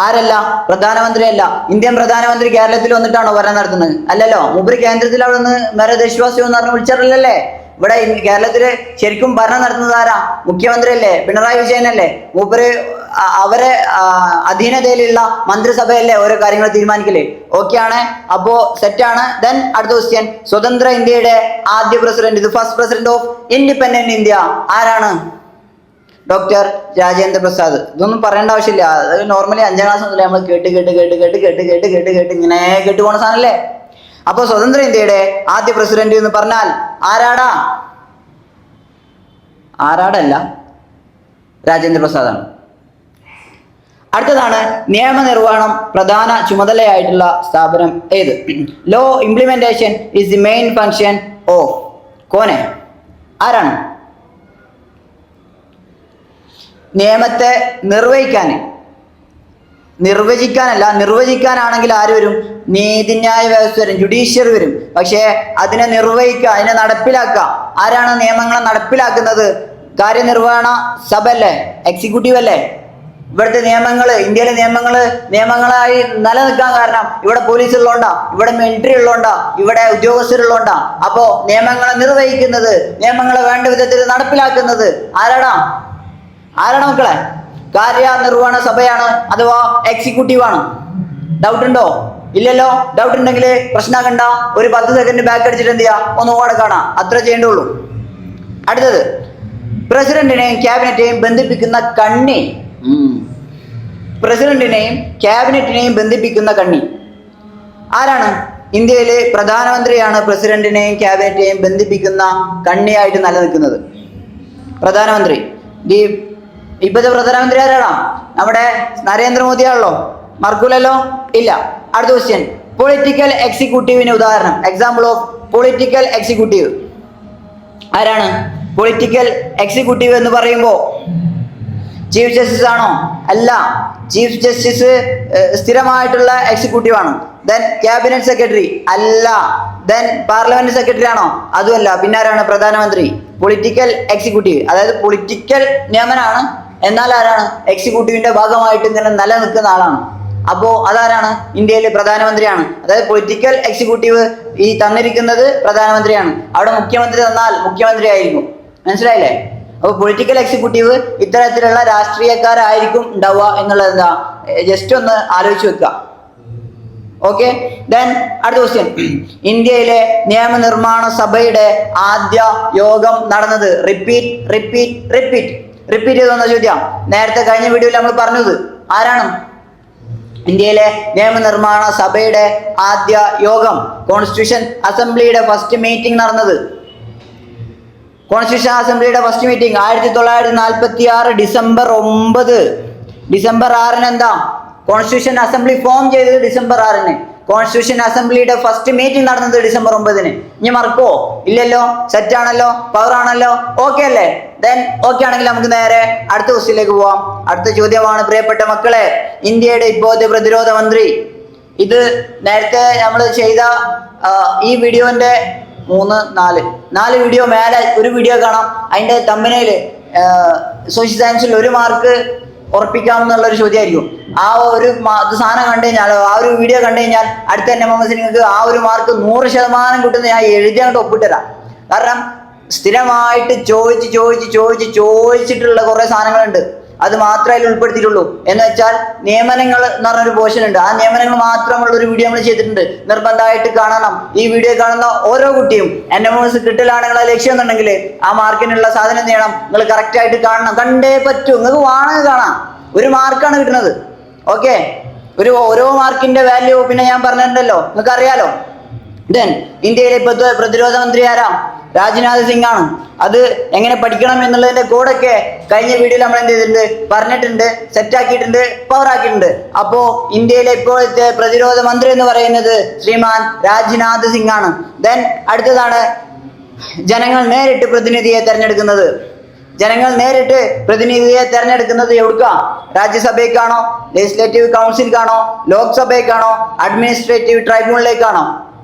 ആരല്ല? പ്രധാനമന്ത്രിയല്ല. ഇന്ത്യൻ പ്രധാനമന്ത്രി കേരളത്തിൽ വന്നിട്ടാണോ ഭരണം നടത്തുന്നത്? അല്ലല്ലോ. മൂപ്പര് കേന്ദ്രത്തിൽ അവിടെ നിന്ന് മേരെ ദേശവാസിയോ എന്ന് പറഞ്ഞ് വിളിച്ചിട്ടില്ലല്ലേ? ഇവിടെ കേരളത്തില് ശരിക്കും ഭരണം നടത്തുന്നത് ആരാ? മുഖ്യമന്ത്രിയല്ലേ? പിണറായി വിജയനല്ലേ? മൂപ്പര് അവരെ അധീനതയിലുള്ള മന്ത്രിസഭയല്ലേ ഓരോ കാര്യങ്ങൾ തീരുമാനിക്കല്ലേ? ഓക്കെ ആണ്. അപ്പോ സെറ്റാണ്. ദെൻ അടുത്ത ക്വസ്റ്റ്യൻ, സ്വതന്ത്ര ഇന്ത്യയുടെ ആദ്യ പ്രസിഡന്റ്, ഇത് first president of independent India ആരാണ്? ഡോക്ടർ രാജേന്ദ്ര പ്രസാദ്. ഇതൊന്നും പറയേണ്ട ആവശ്യമില്ല. അത് നോർമലി 5ാം ക്ലാസ് മുതലേ നമ്മൾ കേട്ട് ഇങ്ങനെ കേട്ടുപോണ സാധനല്ലേ? അപ്പൊ സ്വതന്ത്ര ഇന്ത്യയുടെ ആദ്യ പ്രസിഡന്റ് എന്ന് പറഞ്ഞാൽ ആരാടാ? ആരാടല്ല, രാജേന്ദ്ര പ്രസാദാണ്. അടുത്തതാണ്, നിയമനിർവഹണം പ്രധാന ചുമതലയായിട്ടുള്ള സ്ഥാപനം ഏത്? Law implementation is the main function of കോനെ. ആരാണ്? നിയമത്തെ നിർവചിക്കാനാണെങ്കിൽ ആര് വരും? നീതിന്യായ വ്യവസ്ഥ വരും, ജുഡീഷ്യറി വരും. പക്ഷേ അതിനെ നിർവഹിക്കുക, അതിനെ നടപ്പിലാക്കുക ആരാണ്? നിയമങ്ങളെ നടപ്പിലാക്കുന്നത് കാര്യനിർവഹണ സഭ അല്ലേ? എക്സിക്യൂട്ടീവ് അല്ലേ? ഇവിടുത്തെ നിയമങ്ങള്, ഇന്ത്യയിലെ നിയമങ്ങളായി നിലനിൽക്കാൻ കാരണം ഇവിടെ പോലീസ് ഉള്ളതുകൊണ്ടാ, ഇവിടെ മിലിറ്ററി ഉള്ളതുകൊണ്ടാ, ഇവിടെ ഉദ്യോഗസ്ഥരുള്ളതുകൊണ്ടാ. അപ്പോ നിയമങ്ങളെ നിർവഹിക്കുന്നത്, നിയമങ്ങളെ വേണ്ട വിധത്തിൽ നടപ്പിലാക്കുന്നത് ആരാണ് മക്കളെ? കാര്യനിർവഹണ സഭയാണ്, അഥവാ എക്സിക്യൂട്ടീവ് ആണ്. ഡൗട്ട് ഉണ്ടോ? ഇല്ലല്ലോ. ഡൗട്ട് ഉണ്ടെങ്കിൽ പ്രശ്നമാക്കണ്ട, ഒരു 10 സെക്കൻഡ് ബാക്ക് അടിച്ചിട്ട് എന്ത് ചെയ്യാ? ഒന്ന് ഓടെ കാണാം, അത്ര ചെയ്യേണ്ടുള്ളൂ. അടുത്തത്, പ്രസിഡന്റിനെയും ക്യാബിനറ്റിനെയും ബന്ധിപ്പിക്കുന്ന കണ്ണി. പ്രസിഡന്റിനെയും ക്യാബിനറ്റിനെയും ബന്ധിപ്പിക്കുന്ന കണ്ണി ആരാണ്? ഇന്ത്യയിലെ പ്രധാനമന്ത്രിയാണ് പ്രസിഡന്റിനെയും ക്യാബിനറ്റിനെയും ബന്ധിപ്പിക്കുന്ന കണ്ണിയായിട്ട് നിലനിൽക്കുന്നത്. പ്രധാനമന്ത്രി. ഇപ്പോഴത്തെ പ്രധാനമന്ത്രി ആരാണോ? നമ്മുടെ നരേന്ദ്രമോദിയാണല്ലോ. മറക്കൂലല്ലോ? ഇല്ല. അടുത്ത ക്വസ്റ്റ്യൻ, പൊളിറ്റിക്കൽ എക്സിക്യൂട്ടീവിന് ഉദാഹരണം, എക്സാമ്പിൾ ഓഫ് പൊളിറ്റിക്കൽ എക്സിക്യൂട്ടീവ് ആരാണ്? പൊളിറ്റിക്കൽ എക്സിക്യൂട്ടീവ് എന്ന് പറയുമ്പോൾ ചീഫ് ജസ്റ്റിസ് ആണോ? അല്ല. ചീഫ് ജസ്റ്റിസ് സ്ഥിരമായിട്ടുള്ള എക്സിക്യൂട്ടീവ് ആണ്. ദെൻ ക്യാബിനറ്റ് സെക്രട്ടറി അല്ല. ദെൻ പാർലമെന്റ് സെക്രട്ടറി ആണോ? അതുമല്ല. പിന്നെ ആരാണ്? പ്രധാനമന്ത്രി. പൊളിറ്റിക്കൽ എക്സിക്യൂട്ടീവ്, അതായത് പൊളിറ്റിക്കൽ നിയമനാണ്, എന്നാൽ ആരാണ്? എക്സിക്യൂട്ടീവിന്റെ ഭാഗമായിട്ട് ഇങ്ങനെ നിലനിൽക്കുന്ന ആളാണ്. അപ്പോ അതാരാണ്? ഇന്ത്യയിലെ പ്രധാനമന്ത്രിയാണ്. അതായത് പൊളിറ്റിക്കൽ എക്സിക്യൂട്ടീവ് ഈ തന്നിരിക്കുന്നത് പ്രധാനമന്ത്രിയാണ്. അവിടെ മുഖ്യമന്ത്രി തന്നാൽ മുഖ്യമന്ത്രി ആയിരിക്കും. മനസ്സിലായില്ലേ? അപ്പോൾ പൊളിറ്റിക്കൽ എക്സിക്യൂട്ടീവ് ഇത്തരത്തിലുള്ള രാഷ്ട്രീയക്കാരായിരിക്കും ഉണ്ടാവുക എന്നുള്ളത് എന്താ, ജസ്റ്റ് ഒന്ന് ആലോചിച്ച് വെക്കുക. ഓക്കെ. ദെൻ അടുത്ത ക്വസ്റ്റ്യൻ. ഇന്ത്യയിലെ നിയമനിർമ്മാണ സഭയുടെ ആദ്യ യോഗം നടന്നത്? റിപ്പീറ്റ് ചെയ്തെന്ന ചോദ്യം നേരത്തെ കഴിഞ്ഞ വീഡിയോയിൽ നമ്മൾ പറഞ്ഞത്. ആരാണ്? ഇന്ത്യയിലെ നിയമനിർമ്മാണ സഭയുടെ ആദ്യ യോഗം, കോൺസ്റ്റിറ്റ്യൂഷൻ അസംബ്ലിയുടെ ഫസ്റ്റ് മീറ്റിംഗ് നടന്നത്. കോൺസ്റ്റിറ്റ്യൂഷൻ അസംബ്ലിയുടെ ഫസ്റ്റ് മീറ്റിംഗ് 1946 ഡിസംബർ 9. ഡിസംബർ 6 എന്താ? കോൺസ്റ്റിറ്റ്യൂഷൻ അസംബ്ലി ഫോം ചെയ്തത് ഡിസംബർ 6. കോൺസ്റ്റിറ്റ്യൂഷൻ അസംബ്ലിയുടെ ഫസ്റ്റ് മീറ്റിംഗ് നടന്നത് ഡിസംബർ 9. ഇനി മറക്കോ? ഇല്ലല്ലോ. സെറ്റ് ആണല്ലോ, പവർ ആണല്ലോ. ഓക്കെ അല്ലേ? ദെൻ ഓക്കെ ആണെങ്കിൽ നമുക്ക് നേരെ അടുത്ത ക്വസ്റ്റ്യനിലേക്ക് പോവാം. അടുത്ത ചോദ്യമാണ് പ്രിയപ്പെട്ട മക്കളെ, ഇന്ത്യയുടെ ഇപ്പോഴത്തെ പ്രതിരോധ മന്ത്രി. ഇത് നേരത്തെ നമ്മൾ ചെയ്ത ഈ വീഡിയോന്റെ 4 വീഡിയോ മേലെ ഒരു വീഡിയോ കാണാം. അതിന്റെ തമ്പനയില് സോഷ്യൽ സയൻസിൽ 1 മാർക്ക് ഉറപ്പിക്കാമെന്നുള്ളൊരു ചോദ്യമായിരിക്കും. ആ ഒരു സാധനം കണ്ടു കഴിഞ്ഞാൽ, ആ ഒരു വീഡിയോ കണ്ടു കഴിഞ്ഞാൽ അടുത്ത MMS നിങ്ങൾക്ക് ആ ഒരു മാർക്ക് 100% കിട്ടുന്ന ഞാൻ എഴുതി അങ്ങോട്ട് ഒപ്പിട്ടുതരാം. കാരണം സ്ഥിരമായിട്ട് ചോദിച്ചിട്ടുള്ള കുറെ സാധനങ്ങളുണ്ട്. അത് മാത്രമേ അതിൽ ഉൾപ്പെടുത്തിയിട്ടുള്ളൂ. എന്ന് വെച്ചാൽ നിയമനങ്ങൾ എന്ന് പറഞ്ഞൊരു പോർഷൻ ഉണ്ട്. ആ നിയമനങ്ങൾ മാത്രമുള്ള ഒരു വീഡിയോ നമ്മൾ ചെയ്തിട്ടുണ്ട്. നിർബന്ധമായിട്ട് കാണണം. ഈ വീഡിയോ കാണുന്ന ഓരോ കുട്ടിയും NMS കിട്ടലാണ് നിങ്ങളെ ലക്ഷ്യം എന്നുണ്ടെങ്കിൽ ആ മാർക്കിനുള്ള സാധനം എന്ത് ചെയ്യണം? നിങ്ങൾ കറക്റ്റ് ആയിട്ട് കാണണം. കണ്ടേ പറ്റൂ. നിങ്ങൾക്ക് വേണമെങ്കിൽ കാണാം. 1 മാർക്കാണ് കിട്ടുന്നത്. ഓക്കെ. ഓരോ മാർക്കിന്റെ വാല്യൂ പിന്നെ ഞാൻ പറഞ്ഞിട്ടുണ്ടല്ലോ, നിങ്ങൾക്ക് അറിയാലോ. ദെൻ ഇന്ത്യയിലെ ഇപ്പോഴത്തെ പ്രതിരോധ മന്ത്രി ആരാ? രാജ്നാഥ് സിംഗ് ആണ്. അത് എങ്ങനെ പഠിക്കണം എന്നുള്ളതിന്റെ കോഡൊക്കെ കഴിഞ്ഞ വീഡിയോയിൽ നമ്മൾ എന്ത് ചെയ്തിട്ടുണ്ട്? പറഞ്ഞിട്ടുണ്ട്, സെറ്റ് ആക്കിയിട്ടുണ്ട്, പവർ ആക്കിയിട്ടുണ്ട്. അപ്പോ ഇന്ത്യയിലെ ഇപ്പോഴത്തെ പ്രതിരോധ മന്ത്രി എന്ന് പറയുന്നത് ശ്രീമാൻ രാജ്നാഥ് സിംഗ് ആണ്. ദെൻ അടുത്തതാണ് ജനങ്ങൾ നേരിട്ട് പ്രതിനിധിയെ തെരഞ്ഞെടുക്കുന്നത്. ജനങ്ങൾ നേരിട്ട് പ്രതിനിധിയെ തെരഞ്ഞെടുക്കുന്നത് എവിടുക്കാ? രാജ്യസഭയ്ക്കാണോ? ലെജിസ്ലേറ്റീവ് കൗൺസിൽക്കാണോ? ലോക്സഭയ്ക്കാണോ? അഡ്മിനിസ്ട്രേറ്റീവ് ട്രൈബ്യൂണലിലേക്കാണോ?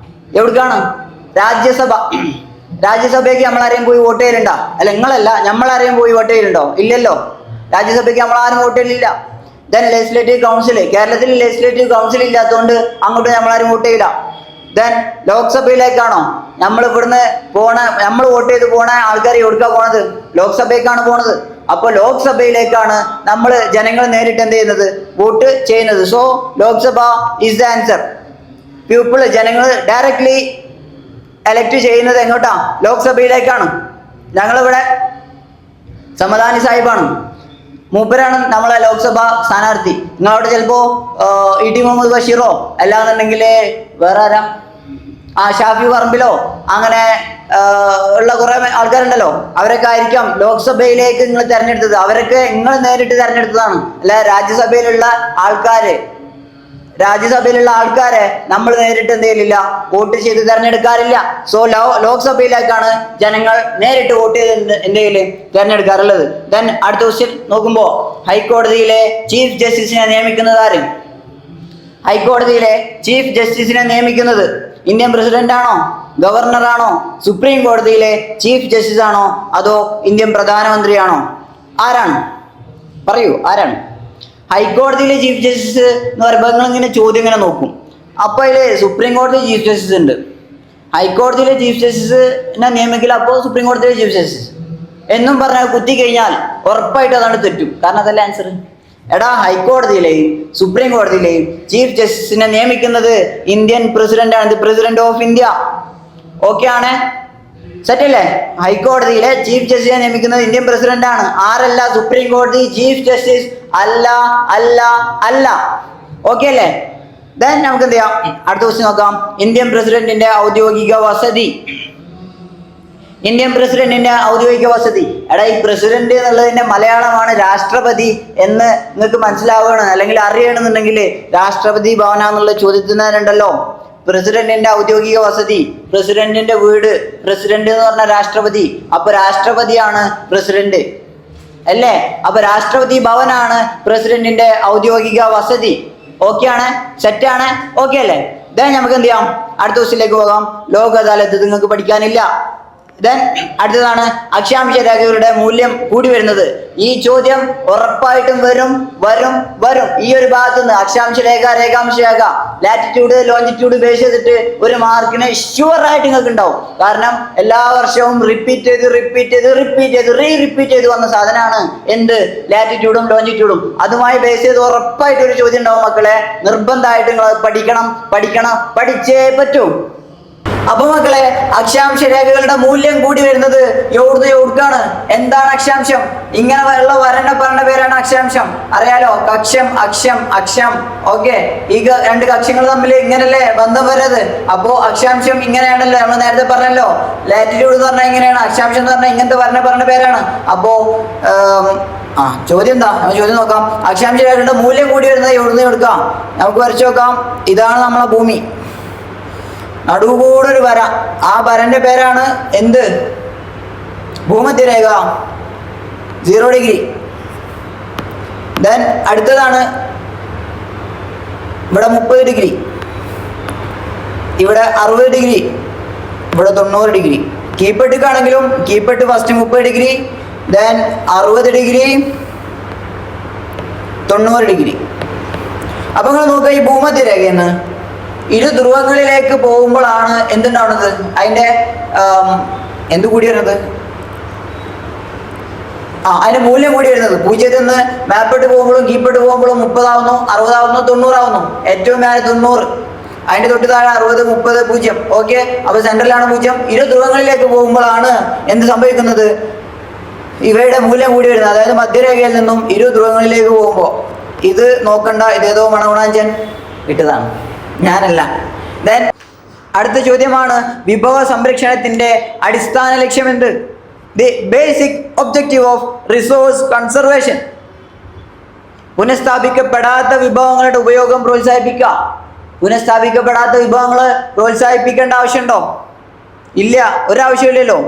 എവിടുക്കാണ്? രാജ്യസഭ. രാജ്യസഭയ്ക്ക് നമ്മളാരെയും പോയി വോട്ട് ചെയ്യലുണ്ടോ? അല്ല, നിങ്ങളല്ല, നമ്മളാരെയും പോയി വോട്ട് ചെയ്യലുണ്ടോ? ഇല്ലല്ലോ. രാജ്യസഭയ്ക്ക് നമ്മളാരും വോട്ട് ചെയ്യലില്ല. ദെൻ ലെജിസ്ലേറ്റീവ് കൗൺസിൽ, കേരളത്തിൽ ലെജിസ്ലേറ്റീവ് കൗൺസിൽ ഇല്ലാത്തതുകൊണ്ട് അങ്ങോട്ട് നമ്മളാരും വോട്ട് ചെയ്യില്ല. ദെൻ ലോക്സഭയിലേക്കാണോ? നമ്മൾ ഇവിടുന്ന് നമ്മൾ വോട്ട് ചെയ്ത് പോണ ആൾക്കാർ എവിടുക്കാ പോണത്? ലോക്സഭയ്ക്കാണ് പോണത്. അപ്പൊ ലോക്സഭയിലേക്കാണ് നമ്മൾ ജനങ്ങൾ നേരിട്ട് എന്ത് ചെയ്യുന്നത്? വോട്ട് ചെയ്യുന്നത്. So Lok Sabha is the answer. People, ജനങ്ങൾ ഡയറക്ട്ലി എലക്ട് ചെയ്യുന്നത് എങ്ങോട്ടാ? ലോക്സഭയിലേക്കാണ്. ഞങ്ങളിവിടെ സമദാനി സാഹിബാണ്, മൂപ്പരാണ് നമ്മളെ ലോക്സഭ സ്ഥാനാർത്ഥി. നിങ്ങളവിടെ ചിലപ്പോ ET മുഹമ്മദ് ബഷീറോ അല്ലാന്നുണ്ടെങ്കിൽ വേറെ ആരാ, ഷാഫി പറമ്പിലോ അങ്ങനെ ഉള്ള കുറെ ആൾക്കാരുണ്ടല്ലോ, അവരൊക്കെ ആയിരിക്കാം ലോക്സഭയിലേക്ക് നിങ്ങൾ തെരഞ്ഞെടുത്തത്. അവരൊക്കെ നിങ്ങൾ നേരിട്ട് തെരഞ്ഞെടുത്തതാണ്. അല്ല, രാജ്യസഭയിലുള്ള ആൾക്കാരെ നമ്മൾ നേരിട്ട് എന്ത് ചെയ്യലില്ല? വോട്ട് ചെയ്ത് തെരഞ്ഞെടുക്കാറില്ല. സോ ലോക്സഭയിലേക്കാണ് ജനങ്ങൾ നേരിട്ട് വോട്ട് ചെയ്ത് എന്ത് ചെയ്യല്? തെരഞ്ഞെടുക്കാറുള്ളത്. ദെൻ അടുത്ത ക്വസ്റ്റ്യൻ നോക്കുമ്പോ, ഹൈക്കോടതിയിലെ ചീഫ് ജസ്റ്റിസിനെ നിയമിക്കുന്നത് ആര്? ഹൈക്കോടതിയിലെ ചീഫ് ജസ്റ്റിസിനെ നിയമിക്കുന്നത് ഇന്ത്യൻ പ്രസിഡന്റ് ആണോ? ഗവർണർ ആണോ? സുപ്രീം കോടതിയിലെ ചീഫ് ജസ്റ്റിസ് ആണോ? അതോ ഇന്ത്യൻ പ്രധാനമന്ത്രിയാണോ? ആരാണ്? പറയൂ, ആരാണ്? ഹൈക്കോടതിയിലെ ചീഫ് ജസ്റ്റിസ് എന്ന് പറയുമ്പോൾ നിങ്ങൾ ഇങ്ങനെ ചോദ്യം ഇങ്ങനെ നോക്കും. അപ്പോൾ അതിൽ സുപ്രീം കോടതി ചീഫ് ജസ്റ്റിസ് ഉണ്ട്. ഹൈക്കോടതിയിലെ ചീഫ് ജസ്റ്റിസിനെ നിയമിക്കില്ല, അപ്പോൾ സുപ്രീം കോടതിയിലെ ചീഫ് ജസ്റ്റിസ് എന്നും പറഞ്ഞാൽ കുത്തി കഴിഞ്ഞാൽ ഉറപ്പായിട്ട് അതാണ് തെറ്റും. കാരണം അതല്ല ആൻസർ. എടാ, ഹൈക്കോടതിയിലെയും സുപ്രീം കോടതിയിലെയും ചീഫ് ജസ്റ്റിസിനെ നിയമിക്കുന്നത് ഇന്ത്യൻ പ്രസിഡന്റ് ആണ്. President of India. ഓക്കെ ആണ്? സെറ്റ് അല്ലേ? ഹൈക്കോടതിയിലെ ചീഫ് ജസ്റ്റിസിനെ നിയമിക്കുന്നത് ഇന്ത്യൻ പ്രസിഡന്റ് ആണ്. ആരല്ല? സുപ്രീം കോടതി ചീഫ് ജസ്റ്റിസ് അല്ല. ഓക്കെ അല്ലേ? ദെൻ നമുക്ക് എന്ത് ചെയ്യാം? അടുത്ത ക്വസ്റ്റ്യൻ നോക്കാം. ഇന്ത്യൻ പ്രസിഡന്റിന്റെ ഔദ്യോഗിക വസതി. ഇന്ത്യൻ പ്രസിഡന്റിന്റെ ഔദ്യോഗിക വസതി. എടാ, ഈ പ്രസിഡന്റ് എന്നുള്ളതിന്റെ മലയാളമാണ് രാഷ്ട്രപതി എന്ന് നിങ്ങൾക്ക് മനസ്സിലാവുകയാണ്, അല്ലെങ്കിൽ അറിയണമെന്നുണ്ടെങ്കിൽ രാഷ്ട്രപതി ഭവന എന്നുള്ള ചോദ്യത്തിനുണ്ടല്ലോ. പ്രസിഡന്റിന്റെ ഔദ്യോഗിക വസതി, പ്രസിഡന്റിന്റെ വീട്, പ്രസിഡന്റ് എന്ന് പറഞ്ഞ രാഷ്ട്രപതി. അപ്പൊ രാഷ്ട്രപതിയാണ് പ്രസിഡന്റ്. അല്ലേ? അപ്പൊ രാഷ്ട്രപതി ഭവനാണ് പ്രസിഡന്റിന്റെ ഔദ്യോഗിക വസതി. ഓക്കെ ആണ്, സെറ്റാണ്, ഓക്കെ അല്ലേ? ദെൻ നമുക്ക് എന്ത് ചെയ്യാം, അടുത്ത ക്വസ്റ്റ്യനിലേക്ക് പോകാം. ലോക അദാലത്ത് നിങ്ങൾക്ക് പഠിക്കാനില്ല. ദെൻ അടുത്തതാണ് അക്ഷാംശ രേഖകളുടെ മൂല്യം കൂടി വരുന്നത്. ഈ ചോദ്യം ഉറപ്പായിട്ടും വരും വരും വരും. ഈ ഒരു ഭാഗത്ത് നിന്ന് അക്ഷാംശ രേഖ, രേഖാംശ രേഖ, ലാറ്റിറ്റ്യൂഡ് ലോഞ്ചിറ്റ്യൂഡ് ബേസ് ചെയ്തിട്ട് ഒരു മാർക്കിന് ഷുവർ ആയിട്ട് നിങ്ങൾക്ക് ഉണ്ടാവും. കാരണം എല്ലാ വർഷവും റിപ്പീറ്റ് ചെയ്ത് വന്ന സാധനമാണ് എന്ത്, ലാറ്റിറ്റ്യൂഡും ലോഞ്ചിറ്റ്യൂഡും. അതുമായി ബേസ് ചെയ്ത് ഉറപ്പായിട്ട് ഒരു ചോദ്യം ഉണ്ടാവും മക്കളെ. നിർബന്ധമായിട്ട് നിങ്ങൾ പഠിക്കണം, പഠിച്ചേ പറ്റൂ. അപ്പൊ മക്കളെ, അക്ഷാംശ രേഖകളുടെ മൂല്യം കൂടി വരുന്നത് എവിടുക്കാണ്? എന്താണ് അക്ഷാംശം? ഇങ്ങനെ ഉള്ള പറഞ്ഞ പേരാണ് അക്ഷാംശം. അറിയാലോ, കക്ഷം, അക്ഷം. ഓക്കെ, ഈ രണ്ട് കക്ഷങ്ങൾ തമ്മിൽ ഇങ്ങനല്ലേ ബന്ധം വരുന്നത്. അപ്പോ അക്ഷാംശം ഇങ്ങനെയാണല്ലോ, നമ്മൾ നേരത്തെ പറഞ്ഞല്ലോ. ലാറ്റിറ്റ്യൂഡ് എന്ന് പറഞ്ഞാൽ ഇങ്ങനെയാണ്, അക്ഷാംശം എന്ന് പറഞ്ഞാൽ ഇങ്ങനത്തെ പറഞ്ഞ പേരാണ്. അപ്പോ ചോദ്യം എന്താ? ചോദ്യം നോക്കാം. അക്ഷാംശ രേഖകളുടെ മൂല്യം കൂടി വരുന്നത് എവിടുന്ന് എടുക്കാം? നമുക്ക് വരച്ചു നോക്കാം. ഇതാണ് നമ്മളെ ഭൂമി, നടുകൂടെ ഒരു വര. ആ വരന്റെ പേരാണ് എന്ത്? ഭൂമധ്യരേഖ, 0 ഡിഗ്രി. ദെൻ അടുത്തതാണ് ഇവിടെ 30 ഡിഗ്രി, ഇവിടെ 60 ഡിഗ്രി, ഇവിടെ 90 ഡിഗ്രി. കീപ്പെട്ടിക്കാണെങ്കിലും കീപ്പെട്ട് first 30 degree, then 60 degree, 90 degree. അപ്പൊ നിങ്ങൾ നോക്കുക, ഈ ഭൂമധ്യരേഖയെന്ന് ഇരു ധ്രുവങ്ങളിലേക്ക് പോകുമ്പോഴാണ് എന്തുണ്ടാവുന്നത്? അതിന്റെ എന്ത് കൂടി വരുന്നത്? അതിന്റെ മൂല്യം കൂടി വരുന്നത്. 0 നിന്ന് മാപ്പിട്ട് പോകുമ്പോഴും കീപ്പിട്ട് പോകുമ്പോഴും 30 ആവുന്നു, 60 ആവുന്നു, 90 ആവുന്നു. ഏറ്റവും മേലെ 90, അതിന്റെ തൊട്ട് താഴെ 60, 30, 0. ഓക്കെ, അപ്പൊ സെന്ററിലാണ് 0. ഇരു ധ്രുവങ്ങളിലേക്ക് പോകുമ്പോഴാണ് എന്ത് സംഭവിക്കുന്നത്? ഇവയുടെ മൂല്യം കൂടി വരുന്നത്. അതായത് മധ്യരേഖയിൽ നിന്നും ഇരു ധ്രുവങ്ങളിലേക്ക് പോകുമ്പോൾ. ഇത് നോക്കണ്ട, ഇതേതോ മണവണാഞ്ചൻ ഇട്ടതാണ്, ഞാനല്ല. ദെൻ അടുത്ത ചോദ്യമാണ്, വിഭവ സംരക്ഷണത്തിന്റെ അടിസ്ഥാന ലക്ഷ്യം എന്ത്? The basic objective of resource conservation. പുനഃസ്ഥാപിക്കപ്പെടാത്ത വിഭവങ്ങളുടെ ഉപയോഗം പ്രോത്സാഹിപ്പിക്കുക. പുനഃസ്ഥാപിക്കപ്പെടാത്ത വിഭവങ്ങൾ പ്രോത്സാഹിപ്പിക്കേണ്ട ആവശ്യമുണ്ടോ? ഇല്ല, ഒരാവശ്യമില്ലല്ലോ.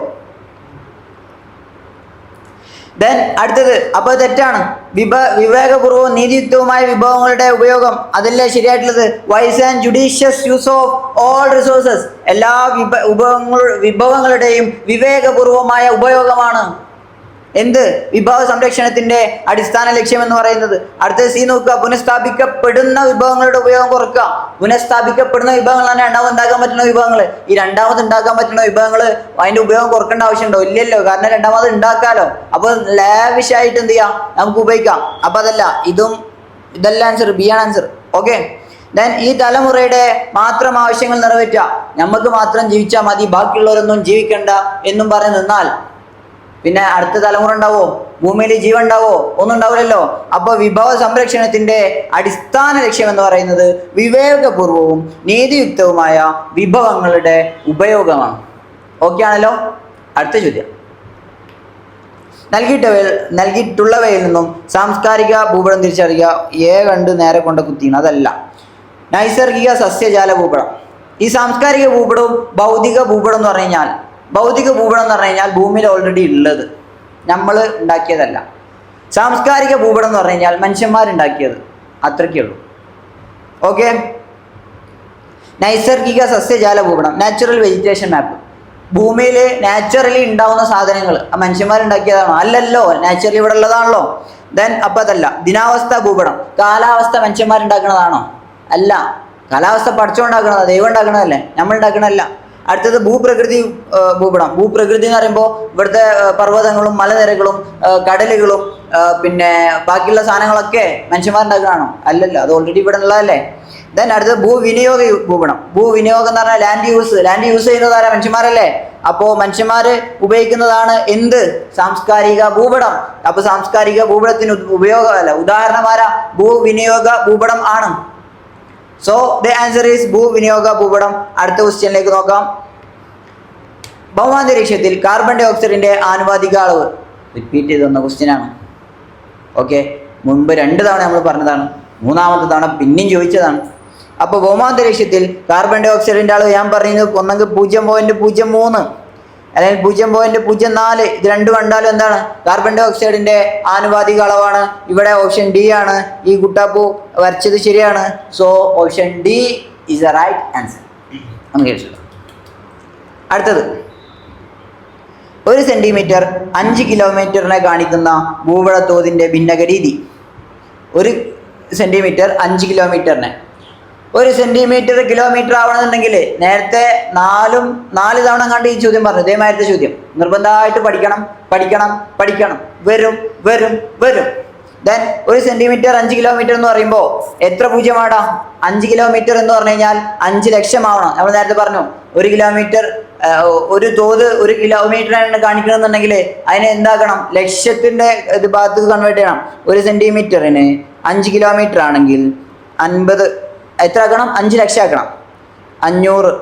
ദെൻ അടുത്തത്, അപ്പൊ തെറ്റാണ്. വിവേകപൂർവ്വം നീതിയുക്തവുമായ വിഭവങ്ങളുടെ ഉപയോഗം, അതല്ലേ ശരിയായിട്ടുള്ളത്? Wise and judicious use of all resources. എല്ലാ വിഭവങ്ങളുടെയും വിവേകപൂർവമായ ഉപയോഗമാണ് എന്ത്? വിഭവ സംരക്ഷണത്തിന്റെ അടിസ്ഥാന ലക്ഷ്യം എന്ന് പറയുന്നത്. അടുത്ത സി നോക്കുക, പുനഃസ്ഥാപിക്കപ്പെടുന്ന വിഭവങ്ങളുടെ ഉപയോഗം കുറയ്ക്കുക. പുനഃസ്ഥാപിക്കപ്പെടുന്ന വിഭവങ്ങൾ തന്നെ രണ്ടാമത് ഉണ്ടാക്കാൻ പറ്റുന്ന വിഭവങ്ങൾ. ഈ രണ്ടാമത് ഉണ്ടാക്കാൻ പറ്റുന്ന വിഭവങ്ങൾ അതിന്റെ ഉപയോഗം കുറക്കേണ്ട ആവശ്യമുണ്ടോ? ഇല്ലല്ലോ, കാരണം രണ്ടാമത് ഉണ്ടാക്കാലോ. അപ്പൊ ലാവിഷായിട്ട് എന്ത് ചെയ്യാം, നമുക്ക് ഉപയോഗിക്കാം. അപ്പൊ അതല്ല, ഇതല്ല ആൻസർ, ബി ആണ് ആൻസർ. ഓക്കെ, ദെൻ ഈ തലമുറയുടെ മാത്രം ആവശ്യങ്ങൾ നിറവേറ്റുക. നമുക്ക് മാത്രം ജീവിച്ചാൽ മതി, ബാക്കിയുള്ളവരൊന്നും ജീവിക്കണ്ട എന്നും പറഞ്ഞ് നിന്നാൽ പിന്നെ അടുത്ത തലമുറ ഉണ്ടാവോ? ഭൂമിയിൽ ജീവൻ ഉണ്ടാവോ? ഒന്നും ഉണ്ടാവില്ലല്ലോ. അപ്പൊ വിഭവ സംരക്ഷണത്തിന്റെ അടിസ്ഥാന ലക്ഷ്യം എന്ന് പറയുന്നത് വിവേകപൂർവവും നീതിയുക്തവുമായ വിഭവങ്ങളുടെ ഉപയോഗമാണ്. ഓക്കെ ആണല്ലോ. അടുത്ത ചോദ്യം, നൽകിയിട്ടുള്ളവയിൽ നിന്നും സാംസ്കാരിക ഭൂപടം തിരിച്ചറിയുക. കണ്ട് നേരെ കൊണ്ട് കുത്തിയാണ്, അതല്ല. നൈസർഗിക സസ്യജാല ഭൂപടം. ഈ സാംസ്കാരിക ഭൂപടവും ഭൗതിക ഭൂപടം എന്ന് പറഞ്ഞു കഴിഞ്ഞാൽ, ഭൂമിയിൽ ഓൾറെഡി ഉള്ളത്, നമ്മൾ ഉണ്ടാക്കിയതല്ല. സാംസ്കാരിക ഭൂപടം എന്ന് പറഞ്ഞു കഴിഞ്ഞാൽ മനുഷ്യന്മാരുണ്ടാക്കിയത്, അത്രയ്ക്കേ ഉള്ളൂ. ഓക്കെ, നൈസർഗിക സസ്യജാല ഭൂപടം, നാച്ചുറൽ വെജിറ്റേഷൻ മാപ്പ്. ഭൂമിയിൽ നാച്ചുറലി ഉണ്ടാവുന്ന സാധനങ്ങൾ മനുഷ്യന്മാരുണ്ടാക്കിയതാണോ? അല്ലല്ലോ, നാച്ചുറലി ഇവിടെ ഉള്ളതാണല്ലോ. ദെൻ അപ്പം അതല്ല. ദിനാവസ്ഥ ഭൂപടം, കാലാവസ്ഥ മനുഷ്യന്മാരുണ്ടാക്കുന്നതാണോ? അല്ല, കാലാവസ്ഥ പഠിച്ചുകൊണ്ടാക്കണതാണ്, ദൈവം ഉണ്ടാക്കണതല്ലേ, നമ്മൾ ഉണ്ടാക്കണതല്ല. അടുത്തത് ഭൂപ്രകൃതി ഭൂപടം. ഭൂപ്രകൃതി എന്ന് പറയുമ്പോൾ ഇവിടുത്തെ പർവ്വതങ്ങളും മലനിരകളും കടലുകളും പിന്നെ ബാക്കിയുള്ള സാധനങ്ങളൊക്കെ മനുഷ്യന്മാരുണ്ടാക്കണതാണോ? അല്ലല്ലോ, അത് ഓൾറെഡി ഇവിടെ ഉള്ളതല്ലേ. ദെൻ അടുത്തത് ഭൂവിനിയോഗ ഭൂപടം. ഭൂവിനിയോഗം എന്ന് പറഞ്ഞാൽ ലാൻഡ് യൂസ് ചെയ്യുന്നത് ആരാ? മനുഷ്യന്മാരല്ലേ. അപ്പോൾ മനുഷ്യന്മാർ ഉപയോഗിക്കുന്നതാണ് എന്ത്? സാംസ്കാരിക ഭൂപടം. അപ്പോൾ സാംസ്കാരിക ഭൂപടത്തിന് ഉപയോഗമല്ല, ഉദാഹരണമാരാ? ഭൂവിനിയോഗ ഭൂപടം ആണ്. സോ ദ ആൻസർ ഈസ് ഭൂവിനിയോഗ ഭൂപടം. അടുത്ത ക്വസ്റ്റ്യനിലേക്ക് നോക്കാം. ഭൗമാന്തരീക്ഷത്തിൽ കാർബൺ ഡൈ ഓക്സൈഡിന്റെ ആനുപാതിക അളവ്. റിപ്പീറ്റ് ചെയ്ത് വന്ന ക്വസ്റ്റ്യനാണ്. ഓക്കെ, മുൻപ് 2 തവണ നമ്മൾ പറഞ്ഞതാണ്, 3ാമത്തെ തവണ പിന്നെയും ചോദിച്ചതാണ്. അപ്പോൾ ഭൗമാന്തരീക്ഷത്തിൽ കാർബൺ ഡൈ ഓക്സൈഡിന്റെ അളവ് ഞാൻ പറയുന്നത് ഒന്നെങ്കിൽ 0.03, അല്ലെങ്കിൽ 0.04. ഇത് രണ്ടും കണ്ടാലും എന്താണ്? കാർബൺ ഡൈ ഓക്സൈഡിന്റെ ആനുപാതിക അളവാണ്. ഇവിടെ ഓപ്ഷൻ ഡി ആണ്. ഈ കുട്ടാപ്പൂ വരച്ചത് ശരിയാണ്. So option D is the right answer. അടുത്തത്, 1 സെന്റിമീറ്റർ 5 കിലോമീറ്ററിനെ കാണിക്കുന്ന ഭൂപട തോതിന്റെ ഭിന്നക രീതി. 1 സെന്റിമീറ്റർ 5 കിലോമീറ്ററിനെ, 1 സെന്റിമീറ്റർ കിലോമീറ്റർ ആവണമെന്നുണ്ടെങ്കിൽ നേരത്തെ 4 തവണ കണ്ട് ഈ ചോദ്യം പറഞ്ഞു. ഇതേമാതിരത്തെ ചോദ്യം നിർബന്ധമായിട്ട് പഠിക്കണം. വരും. ദെൻ 1 സെന്റിമീറ്റർ 5 കിലോമീറ്റർ എന്ന് പറയുമ്പോൾ എത്ര പൂജ്യമാടാ? 5 കിലോമീറ്റർ എന്ന് പറഞ്ഞു കഴിഞ്ഞാൽ 5 ലക്ഷം ആവണം. നമ്മൾ നേരത്തെ പറഞ്ഞു 1 കിലോമീറ്റർ ഒരു തോത് 1 കിലോമീറ്ററാണ് കാണിക്കണമെന്നുണ്ടെങ്കിൽ അതിനെ എന്താക്കണം? ലക്ഷത്തിന്റെ ഇത് ഭാഗത്ത് കൺവേർട്ട് ചെയ്യണം. 1 സെന്റിമീറ്ററിന് 5 കിലോമീറ്റർ ആണെങ്കിൽ 50 എത്ര ആക്കണം? 5 ലക്ഷം ആക്കണം. 500,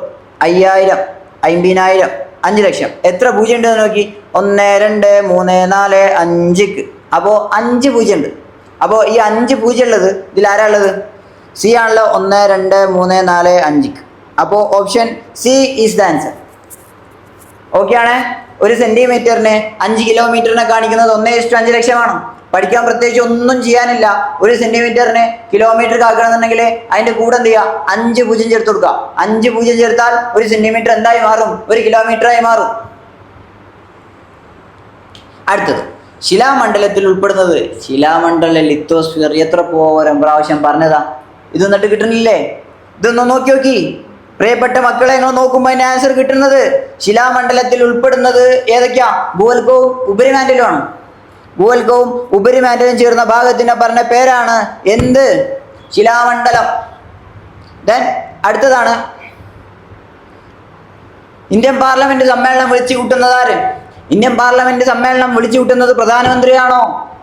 5000, 50000, 5 ലക്ഷം. എത്ര പൂജ്യം ഉണ്ടെന്ന് നോക്കി. 1, 2, 3, 4, 5. അപ്പോൾ 5 പൂജ്യം ഉണ്ട്. അപ്പോൾ ഈ 5 പൂജ്യം ഉള്ളത് ഇതിൽ ആരാ ഉള്ളത്? സി ആണല്ലോ. 1, 2, 3, 4, 5. അപ്പോൾ option C is the answer. Okay ആണ്. 1 സെന്റിമീറ്ററിന് 5 കിലോമീറ്ററിനെ കാണിക്കുന്നത് 1:5 ലക്ഷമാണ്. പഠിക്കാൻ പ്രത്യേകിച്ച് ഒന്നും ചെയ്യാനില്ല. 1 സെന്റിമീറ്ററിന് കിലോമീറ്റർ ആക്കണമെന്നുണ്ടെങ്കിൽ അതിന്റെ കൂടെ എന്ത് ചെയ്യുക? 5 പൂജ്യം ചേർത്ത് കൊടുക്കുക. 5 പൂജ്യം ചേർത്താൽ 1 സെന്റിമീറ്റർ എന്തായി മാറും? 1 കിലോമീറ്ററായി മാറും. അടുത്തത്, ശിലാമണ്ഡലത്തിൽ ഉൾപ്പെടുന്നത്. ശിലാമണ്ഡല ലിത്തോസ്ഫിയർ എത്ര പ്രാവശ്യം പറഞ്ഞതാ? ഇത് എന്നിട്ട് കിട്ടണില്ലേ? ഇതൊന്ന് നോക്കി പ്രിയപ്പെട്ട മക്കളെ, നിങ്ങൾ നോക്കുമ്പോൾ അതിന്റെ ആൻസർ കിട്ടുന്നത് ശിലാമണ്ഡലത്തിൽ ഉൾപ്പെടുന്നത് ഏതൊക്കെയാ? ഭൂവൽക്കവും ഉപരിമാന്റലുമാണ്. ഭൂവൽക്കവും ഉപരിമാന്റലും ചേർന്ന ഭാഗത്തിന് പറഞ്ഞ പേരാണ് എന്ത്? ശിലാമണ്ഡലം. ദെൻ അടുത്തതാണ്, ഇന്ത്യൻ പാർലമെന്റ് സമ്മേളനം വിളിച്ചു കൂട്ടുന്നത് ആര്? ഇന്ത്യൻ പാർലമെന്റ് സമ്മേളനം വിളിച്ചു കൂട്ടുന്നത് പ്രധാനമന്ത്രിയാണോ?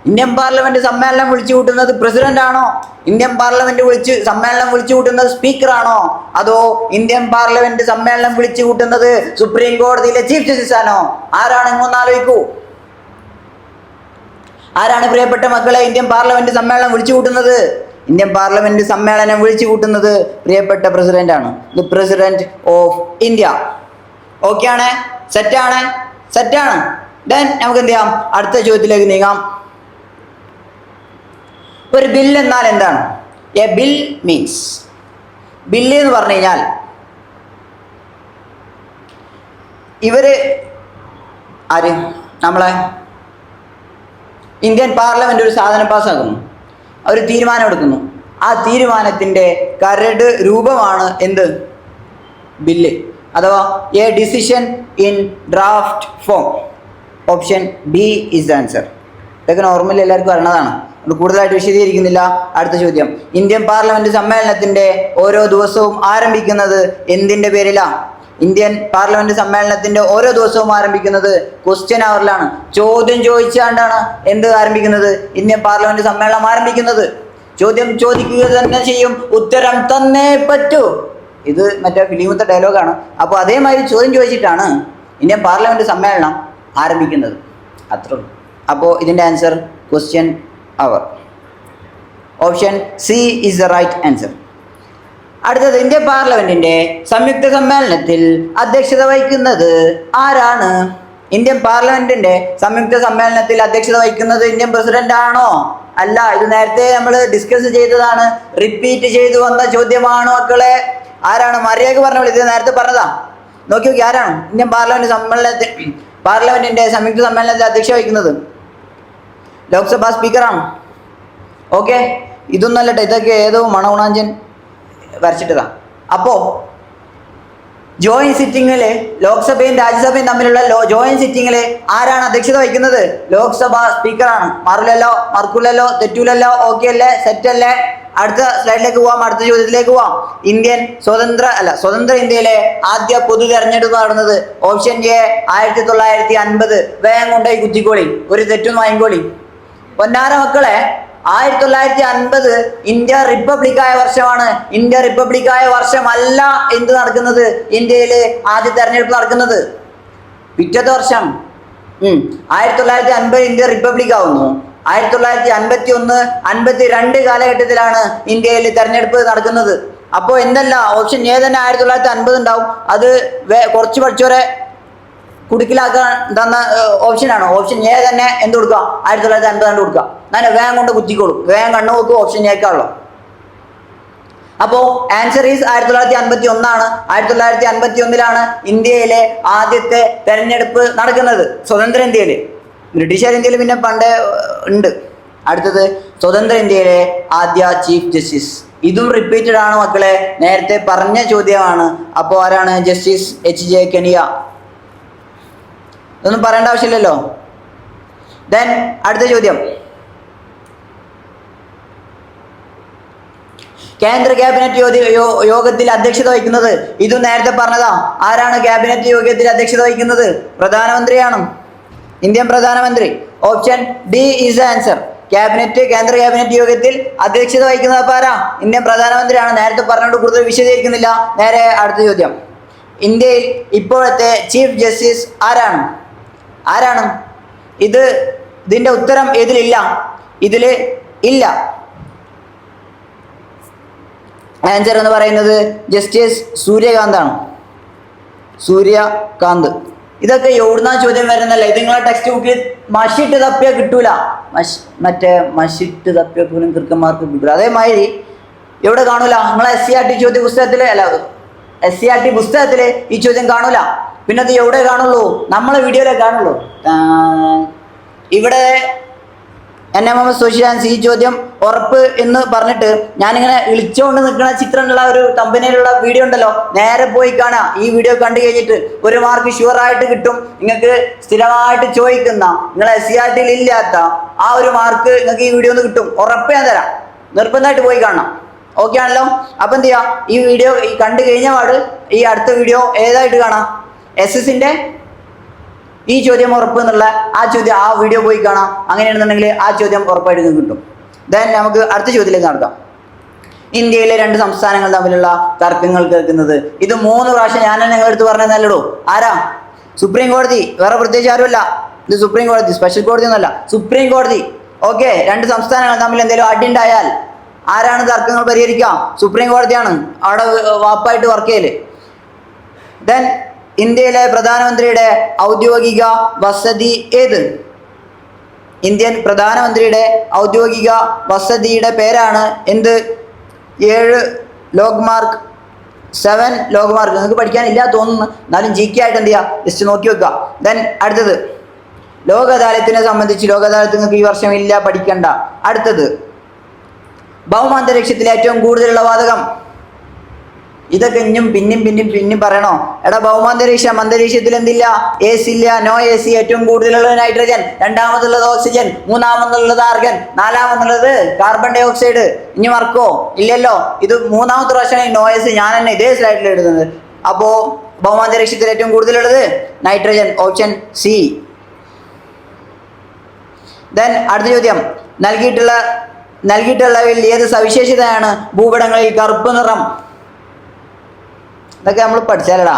ഇന്ത്യൻ പാർലമെന്റ് സമ്മേളനം വിളിച്ചു കൂട്ടുന്നത് പ്രസിഡന്റ് ആണോ? ഇന്ത്യൻ പാർലമെന്റ് സമ്മേളനം വിളിച്ചു കൂട്ടുന്നത് സ്പീക്കർ ആണോ? അതോ ഇന്ത്യൻ പാർലമെന്റ് സമ്മേളനം വിളിച്ചു കൂട്ടുന്നത് സുപ്രീം കോടതിയിലെ ചീഫ് ജസ്റ്റിസ് ആണോ? ആരാണ്? ഇങ്ങൊന്നാലോചിക്കൂ. ആരാണ് പ്രിയപ്പെട്ട മക്കളെ ഇന്ത്യൻ പാർലമെന്റ് സമ്മേളനം വിളിച്ചു കൂട്ടുന്നത്? ഇന്ത്യൻ പാർലമെന്റ് സമ്മേളനം വിളിച്ചു കൂട്ടുന്നത് പ്രിയപ്പെട്ട പ്രസിഡന്റ് ആണ്. The president of India. Okay ആണ്? സെറ്റാണ്. ദെൻ നമുക്ക് എന്ത് ചെയ്യാം? അടുത്ത ചോദ്യത്തിലേക്ക് നീങ്ങാം. ഒരു ബില്ല് എന്നാൽ എന്താണ്? എ ബിൽ മീൻസ്, ബില്ല് എന്ന് പറഞ്ഞു കഴിഞ്ഞാൽ ഇവര് ആര്? നമ്മളെ ഇന്ത്യൻ പാർലമെന്റ് ഒരു സാധനം പാസ്സാക്കുന്നു, ഒരു തീരുമാനം എടുക്കുന്നു. ആ തീരുമാനത്തിന്റെ കരട് രൂപമാണ് എന്ത്? ബില്ല്, അഥവാ A decision in draft form. Option B is the answer. ഇതൊക്കെ നോർമലി എല്ലാവർക്കും അറിയണതാണ്, കൂടുതലായിട്ട് വിശദീകരിക്കുന്നില്ല. അടുത്ത ചോദ്യം, ഇന്ത്യൻ പാർലമെന്റ് സമ്മേളനത്തിന്റെ ഓരോ ദിവസവും ആരംഭിക്കുന്നത് എന്തിന്റെ പേരിലാണ്? ഇന്ത്യൻ പാർലമെന്റ് സമ്മേളനത്തിന്റെ ഓരോ ദിവസവും ആരംഭിക്കുന്നത് ക്വസ്റ്റ്യൻ അവറിലാണ്. ചോദ്യം ചോദിച്ചാണ്ടാണ് എന്ത് ആരംഭിക്കുന്നത്? ഇന്ത്യൻ പാർലമെന്റ് സമ്മേളനം ആരംഭിക്കുന്നത്. ചോദ്യം ചോദിക്കുക തന്നെ ചെയ്യും, ഉത്തരം തന്നേ പറ്റൂ. ഇത് മറ്റേ ഫിലിമത്തെ ഡയലോഗാണ്. അപ്പോൾ അതേമാതിരി ചോദ്യം ചോദിച്ചിട്ടാണ് ഇന്ത്യൻ പാർലമെന്റ് സമ്മേളനം ആരംഭിക്കുന്നത്. അത്രേ ഉള്ളൂ. അപ്പോൾ ഇതിൻ്റെ answer question hour. Option C is the right answer. അടുത്തത്, ഇന്ത്യൻ പാർലമെന്റിന്റെ സംയുക്ത സമ്മേളനത്തിൽ അധ്യക്ഷത വഹിക്കുന്നത് ആരാണ്? ഇന്ത്യൻ പാർലമെന്റിന്റെ സംയുക്ത സമ്മേളനത്തിൽ അധ്യക്ഷത വഹിക്കുന്നത് ഇന്ത്യൻ പ്രസിഡന്റ് ആണോ? അല്ല, ഇത് നേരത്തെ നമ്മൾ ഡിസ്കസ് ചെയ്തതാണ്, റിപ്പീറ്റ് ചെയ്തു വന്ന ചോദ്യമാണ് മക്കളെ. ആരാണ്? മര്യാദക്ക് പറഞ്ഞോളൂ, ഇത് നേരത്തെ പറഞ്ഞതാ. നോക്കി ആരാണ് ഇന്ത്യൻ പാർലമെന്റിന്റെ സംയുക്ത സമ്മേളനത്തിൽ അധ്യക്ഷത വഹിക്കുന്നത്? ലോക്സഭാ സ്പീക്കറാണ്. ഓക്കെ, ഇതൊന്നും അല്ലട്ടെ, ഇതൊക്കെ ഏതോ മണഗുണാഞ്ചൻ വരച്ചിട്ടതാ. അപ്പോൾ ജോയിന്റ് സിറ്റിങ്ങിൽ ലോക്സഭയും രാജ്യസഭയും തമ്മിലുള്ള ജോയിന്റ് സിറ്റിങ്ങിൽ ആരാണ് അധ്യക്ഷത വഹിക്കുന്നത്? ലോക്സഭാ സ്പീക്കറാണ്. മറക്കൂലല്ലോ, തെറ്റൂലല്ലോ. ഓക്കെ അല്ലേ? സെറ്റ് അല്ലേ? അടുത്ത സ്ലൈഡിലേക്ക് പോവാം, അടുത്ത ചോദ്യത്തിലേക്ക് പോവാം. സ്വതന്ത്ര ഇന്ത്യയിലെ ആദ്യ പൊതു തെരഞ്ഞെടുപ്പ് നടന്നത്? Option A 1950. വേഗം കൊണ്ടുപോയി കുത്തിക്കോളി, ഒരു തെറ്റും വാങ്ങിക്കോളി. പൊന്നാര മക്കളെ, 1950 ഇന്ത്യ റിപ്പബ്ലിക്കായ വർഷമാണ്. ഇന്ത്യ റിപ്പബ്ലിക്കായ വർഷമല്ല എന്ത് നടക്കുന്നത്? ഇന്ത്യയിൽ ആദ്യ തെരഞ്ഞെടുപ്പ് നടക്കുന്നത് പിറ്റത്തെ വർഷം. 1950 ഇന്ത്യ റിപ്പബ്ലിക് ആവുന്നു. 1951, 52 കാലഘട്ടത്തിലാണ് ഇന്ത്യയിൽ തെരഞ്ഞെടുപ്പ് നടക്കുന്നത്. അപ്പോൾ എന്തല്ല, ഓപ്ഷൻ എ തന്നെ 1950 ഉണ്ടാവും. അത് കുറച്ച് പഠിച്ചവരെ കുടുക്കിലാക്കാൻ തന്ന ഓപ്ഷനാണ്. ഓപ്ഷൻ എ തന്നെ എന്ത് കൊടുക്കുക, 1950 കൊടുക്കുക. ഞാൻ വേഗം കൊണ്ട് കുത്തിക്കോളും, വേഗം കണ്ണു നോക്കും, ഓപ്ഷൻ എക്കാണല്ലോ. അപ്പോ ആൻസർ ഈസ് 1951. 1951 ഇന്ത്യയിലെ ആദ്യത്തെ തെരഞ്ഞെടുപ്പ് നടക്കുന്നത്, സ്വതന്ത്ര ഇന്ത്യയിൽ. ബ്രിട്ടീഷുകാർ ഇന്ത്യയിൽ പിന്നെ പണ്ടേ ഉണ്ട്. അടുത്തത് സ്വതന്ത്ര ഇന്ത്യയിലെ ആദ്യ ചീഫ് ജസ്റ്റിസ്. ഇതും റിപ്പീറ്റഡ് ആണ് മക്കളെ, നേരത്തെ പറഞ്ഞ ചോദ്യമാണ്. അപ്പോൾ ആരാണ്? Justice H.J. കെനിയ. ഇതൊന്നും പറയേണ്ട ആവശ്യമില്ലല്ലോ. ദെൻ അടുത്ത ചോദ്യം, കേന്ദ്ര ക്യാബിനറ്റ് യോഗത്തിൽ അധ്യക്ഷത വഹിക്കുന്നത്, ഇതും നേരത്തെ പറഞ്ഞതാ. ആരാണ് ക്യാബിനറ്റ് യോഗത്തിൽ അധ്യക്ഷത വഹിക്കുന്നത്? പ്രധാനമന്ത്രിയാണ്, ഇന്ത്യൻ പ്രധാനമന്ത്രി. Option D is answer. കേന്ദ്ര ക്യാബിനറ്റ് യോഗത്തിൽ അധ്യക്ഷത വഹിക്കുന്നത് അപ്പോൾ ആരാ? ഇന്ത്യൻ പ്രധാനമന്ത്രിയാണ്. നേരത്തെ പറഞ്ഞുകൊണ്ട് കൂടുതൽ വിശദീകരിക്കുന്നില്ല. നേരെ അടുത്ത ചോദ്യം, ഇന്ത്യയിൽ ഇപ്പോഴത്തെ ചീഫ് ജസ്റ്റിസ് ആരാണ്? ഇതിന്റെ ഉത്തരം ഇതിലില്ല. ഇല്ല. ആൻസർ എന്ന് പറയുന്നത് ജസ്റ്റിസ് സൂര്യകാന്ത്. ഇതൊക്കെ എവിടുന്ന ചോദ്യം വരുന്നല്ല. ഇത് നിങ്ങളെ ടെക്സ്റ്റ് ബുക്കിൽ മഷിട്ട് തപ്പിയാൽ കിട്ടൂല. മഷിട്ട് തപ്പിയ പോലും കൃത്യന്മാർക്ക് കിട്ടൂല. അതേമാതിരി എവിടെ കാണൂല? നിങ്ങളെ SCERT ചോദ്യ പുസ്തകത്തില്, അല്ല SCERT പുസ്തകത്തില് ഈ ചോദ്യം കാണൂല. പിന്നെ അത് എവിടെ കാണുള്ളൂ? നമ്മളെ വീഡിയോയിലേ കാണുള്ളൂ. ഇവിടെ NMS സോഷ്യൽ സയൻസ് ഈ ചോദ്യം ഉറപ്പ് എന്ന് പറഞ്ഞിട്ട് ഞാനിങ്ങനെ വിളിച്ചുകൊണ്ട് നിൽക്കുന്ന ചിത്രമുള്ള ഒരു തമ്പനയിലുള്ള വീഡിയോ ഉണ്ടല്ലോ, നേരെ പോയി കാണാം. ഈ വീഡിയോ കണ്ടു കഴിഞ്ഞിട്ട് 1 മാർക്ക് ഷുവറായിട്ട് കിട്ടും. നിങ്ങൾക്ക് സ്ഥിരമായിട്ട് ചോദിക്കുന്ന, നിങ്ങളെ SCERT ഇല്ലാത്ത ആ 1 മാർക്ക് നിങ്ങൾക്ക് ഈ വീഡിയോ ഒന്ന് കിട്ടും. ഉറപ്പ് ഞാൻ തരാം. നിർബന്ധമായിട്ട് പോയി കാണണം. ഓക്കെ ആണല്ലോ? അപ്പം എന്ത് ചെയ്യാം, ഈ വീഡിയോ കണ്ടു കഴിഞ്ഞ പാട് ഈ അടുത്ത വീഡിയോ ഏതായിട്ട് കാണാം? SS-ന്റെ ഈ ചോദ്യം ഉറപ്പ് എന്നുള്ള ആ വീഡിയോ പോയി കാണാം. അങ്ങനെയാണെന്നുണ്ടെങ്കിൽ ആ ചോദ്യം ഉറപ്പായിട്ട് കിട്ടും. ദെൻ നമുക്ക് അടുത്ത ചോദ്യത്തിലേക്ക് നടക്കാം. ഇന്ത്യയിലെ 2 സംസ്ഥാനങ്ങൾ തമ്മിലുള്ള തർക്കങ്ങൾ കേൾക്കുന്നത്, ഇത് 3 പ്രാവശ്യം ഞാൻ നിങ്ങളുടെ അടുത്ത് പറഞ്ഞതല്ലടോ. ആരാ? സുപ്രീം കോടതി. വേറെ പ്രത്യേകിച്ച് ആരുമല്ല. ഇത് സുപ്രീം കോടതി, സ്പെഷ്യൽ കോടതി ഒന്നല്ല, സുപ്രീം കോടതി. ഓക്കെ, 2 സംസ്ഥാനങ്ങൾ തമ്മിൽ എന്തെങ്കിലും അടി ഉണ്ടായാൽ ആരാണ് തർക്കങ്ങൾ പരിഹരിക്കുക? സുപ്രീം കോടതിയാണ്. അവിടെ വാപ്പായിട്ട് വർക്ക് ചെയ്യല്. ദെൻ ഇന്ത്യയിലെ പ്രധാനമന്ത്രിയുടെ ഔദ്യോഗിക വസതി ഏത്? ഇന്ത്യൻ പ്രധാനമന്ത്രിയുടെ ഔദ്യോഗിക വസതിയുടെ പേരാണ് എന്ത്? 7 ലോക്മാർക്ക്, 7 ലോക്മാർക്ക്. നിങ്ങൾക്ക് പഠിക്കാനില്ല തോന്നുന്നു, എന്നാലും GK ആയിട്ട് എന്ത് ചെയ്യുക, ജസ്റ്റ് നോക്കി വെക്കുക. ദെൻ അടുത്തത്, ലോക അദാലത്തിനെ സംബന്ധിച്ച്, ലോക അദാലത്ത് നിങ്ങൾക്ക് ഈ വർഷം ഇല്ല, പഠിക്കണ്ട. അടുത്തത്, ഭൗമാന്തരീക്ഷത്തിൽ ഏറ്റവും കൂടുതലുള്ള വാതകം. ഇതൊക്കെ ഇഞ്ഞും പിന്നും പറയണോ? എടാ, ഭൗമാന്തരീക്ഷം, അന്തരീക്ഷത്തിൽ എന്തില്ല? AC ഇല്ല, നോ AC. ഏറ്റവും കൂടുതലുള്ളത് നൈട്രജൻ, രണ്ടാമതുള്ളത് ഓക്സിജൻ, മൂന്നാമതുള്ളത് ആർഗൻ, നാലാമതുള്ളത് കാർബൺ ഡൈ ഓക്സൈഡ്. ഇനി മറക്കോ? ഇല്ലല്ലോ. ഇത് 3ാമത്തെ പ്രാവശ്യമാണ് നോ AC ഞാൻ തന്നെ ഇതേ സ്ലൈഡിൽ എഴുതുന്നത്. അപ്പോൾ ഭൗമാന്തരീക്ഷത്തിൽ ഏറ്റവും കൂടുതലുള്ളത് നൈട്രജൻ, ഓപ്ഷൻ C. ദെൻ അടുത്ത ചോദ്യം, നൽകിയിട്ടുള്ളവയിൽ ഏത് സവിശേഷതയാണ് ഭൂപടങ്ങളിൽ കറുപ്പ് നിറം? ഇതൊക്കെ നമ്മൾ പഠിച്ചാലടാ.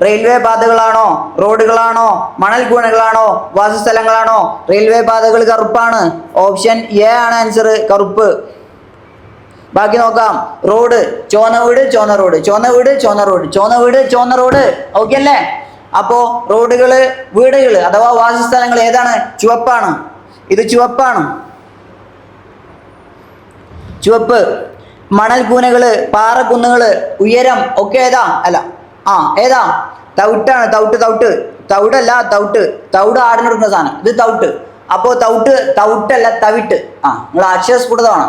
റെയിൽവേ പാതകളാണോ, റോഡുകളാണോ, മണൽ കൂണകളാണോ, വാസസ്ഥലങ്ങളാണോ? റെയിൽവേ പാതകൾ കറുപ്പാണ്. ഓപ്ഷൻ എ ആണ് ആൻസർ, കറുപ്പ്. ബാക്കി നോക്കാം. റോഡ്, ചോന്ന വീട്, ചോന്ന റോഡ്, ചോന്ന വീട്, ചോന്ന റോഡ്, ചോന്ന വീട്, ചോന്ന റോഡ്. ഓക്കെ അല്ലേ? അപ്പോ റോഡുകള്, വീടുകള് അഥവാ വാസസ്ഥലങ്ങൾ ഏതാണ്? ചുവപ്പാണ്. ഇത് ചുവപ്പാണ്, ചുവപ്പ്. മണൽ കൂനകള്, പാറക്കുന്നുകള്, ഉയരം ഒക്കെ ഏതാ? അല്ല, ഏതാ? തവിട്ടാണ്. തവിടല്ല, തവിട് ആടിനെടുക്കുന്ന സാധനം. ഇത് തവിട്ട്. അപ്പോൾ തവിട്ടല്ല, തവിട്ട്. നിങ്ങൾ അക്ഷരസ്ഫുടതമാണ്.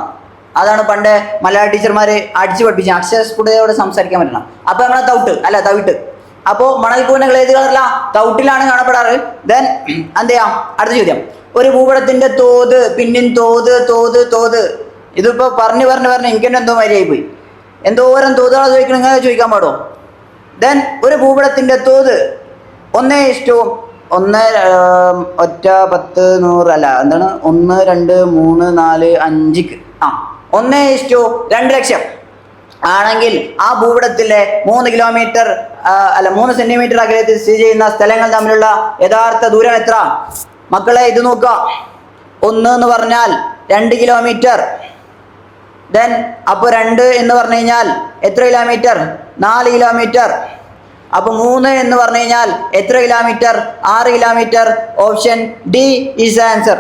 അതാണ് പണ്ട് മലയാള ടീച്ചർമാര് അടിച്ചു പഠിപ്പിച്ചത്, അക്ഷരസ്ഫുടതയോടെ സംസാരിക്കാൻ പറ്റണം. അപ്പൊ നമ്മളെ തവിട്ട് അല്ല, തവിട്ട്. അപ്പോൾ മണൽ കൂനകൾ ഏത് കളറില്ല? തവിട്ടിലാണ് കാണപ്പെടാറ്. ദെൻ എന്ത് ചെയ്യാം? അടുത്ത ചോദ്യം, ഒരു ഭൂപടത്തിന്റെ തോത്, പിന്നിൻ തോത്. ഇതിപ്പോ പറഞ്ഞു എനിക്ക് തന്നെ എന്തോ മര്യാദ പോയി. എന്തോരം തോതുകളാണ് ചോദിക്കണം, ഇങ്ങനെ ചോദിക്കാൻ പാടോ? ദെൻ ഒരു ഭൂപടത്തിന്റെ തോത് 1:1, 10, 100 അല്ല, എന്താണ് 1, 2, 3, 4, 5 1:2 ലക്ഷം ആണെങ്കിൽ ആ ഭൂപടത്തിലെ 3 കിലോമീറ്റർ 3 സെന്റിമീറ്റർ അകലത്തിൽ സ്ഥിതി ചെയ്യുന്ന സ്ഥലങ്ങൾ തമ്മിലുള്ള യഥാർത്ഥ ദൂരം എത്ര? മക്കളെ ഇത് നോക്കുക. 1 എന്ന് പറഞ്ഞാൽ 2 കിലോമീറ്റർ. ദെൻ അപ്പോൾ 2 എന്ന് പറഞ്ഞു കഴിഞ്ഞാൽ എത്ര കിലോമീറ്റർ? 4 കിലോമീറ്റർ. അപ്പൊ 3 എന്ന് പറഞ്ഞു കഴിഞ്ഞാൽ എത്ര kilometre? 6 kilometre. Option D is answer.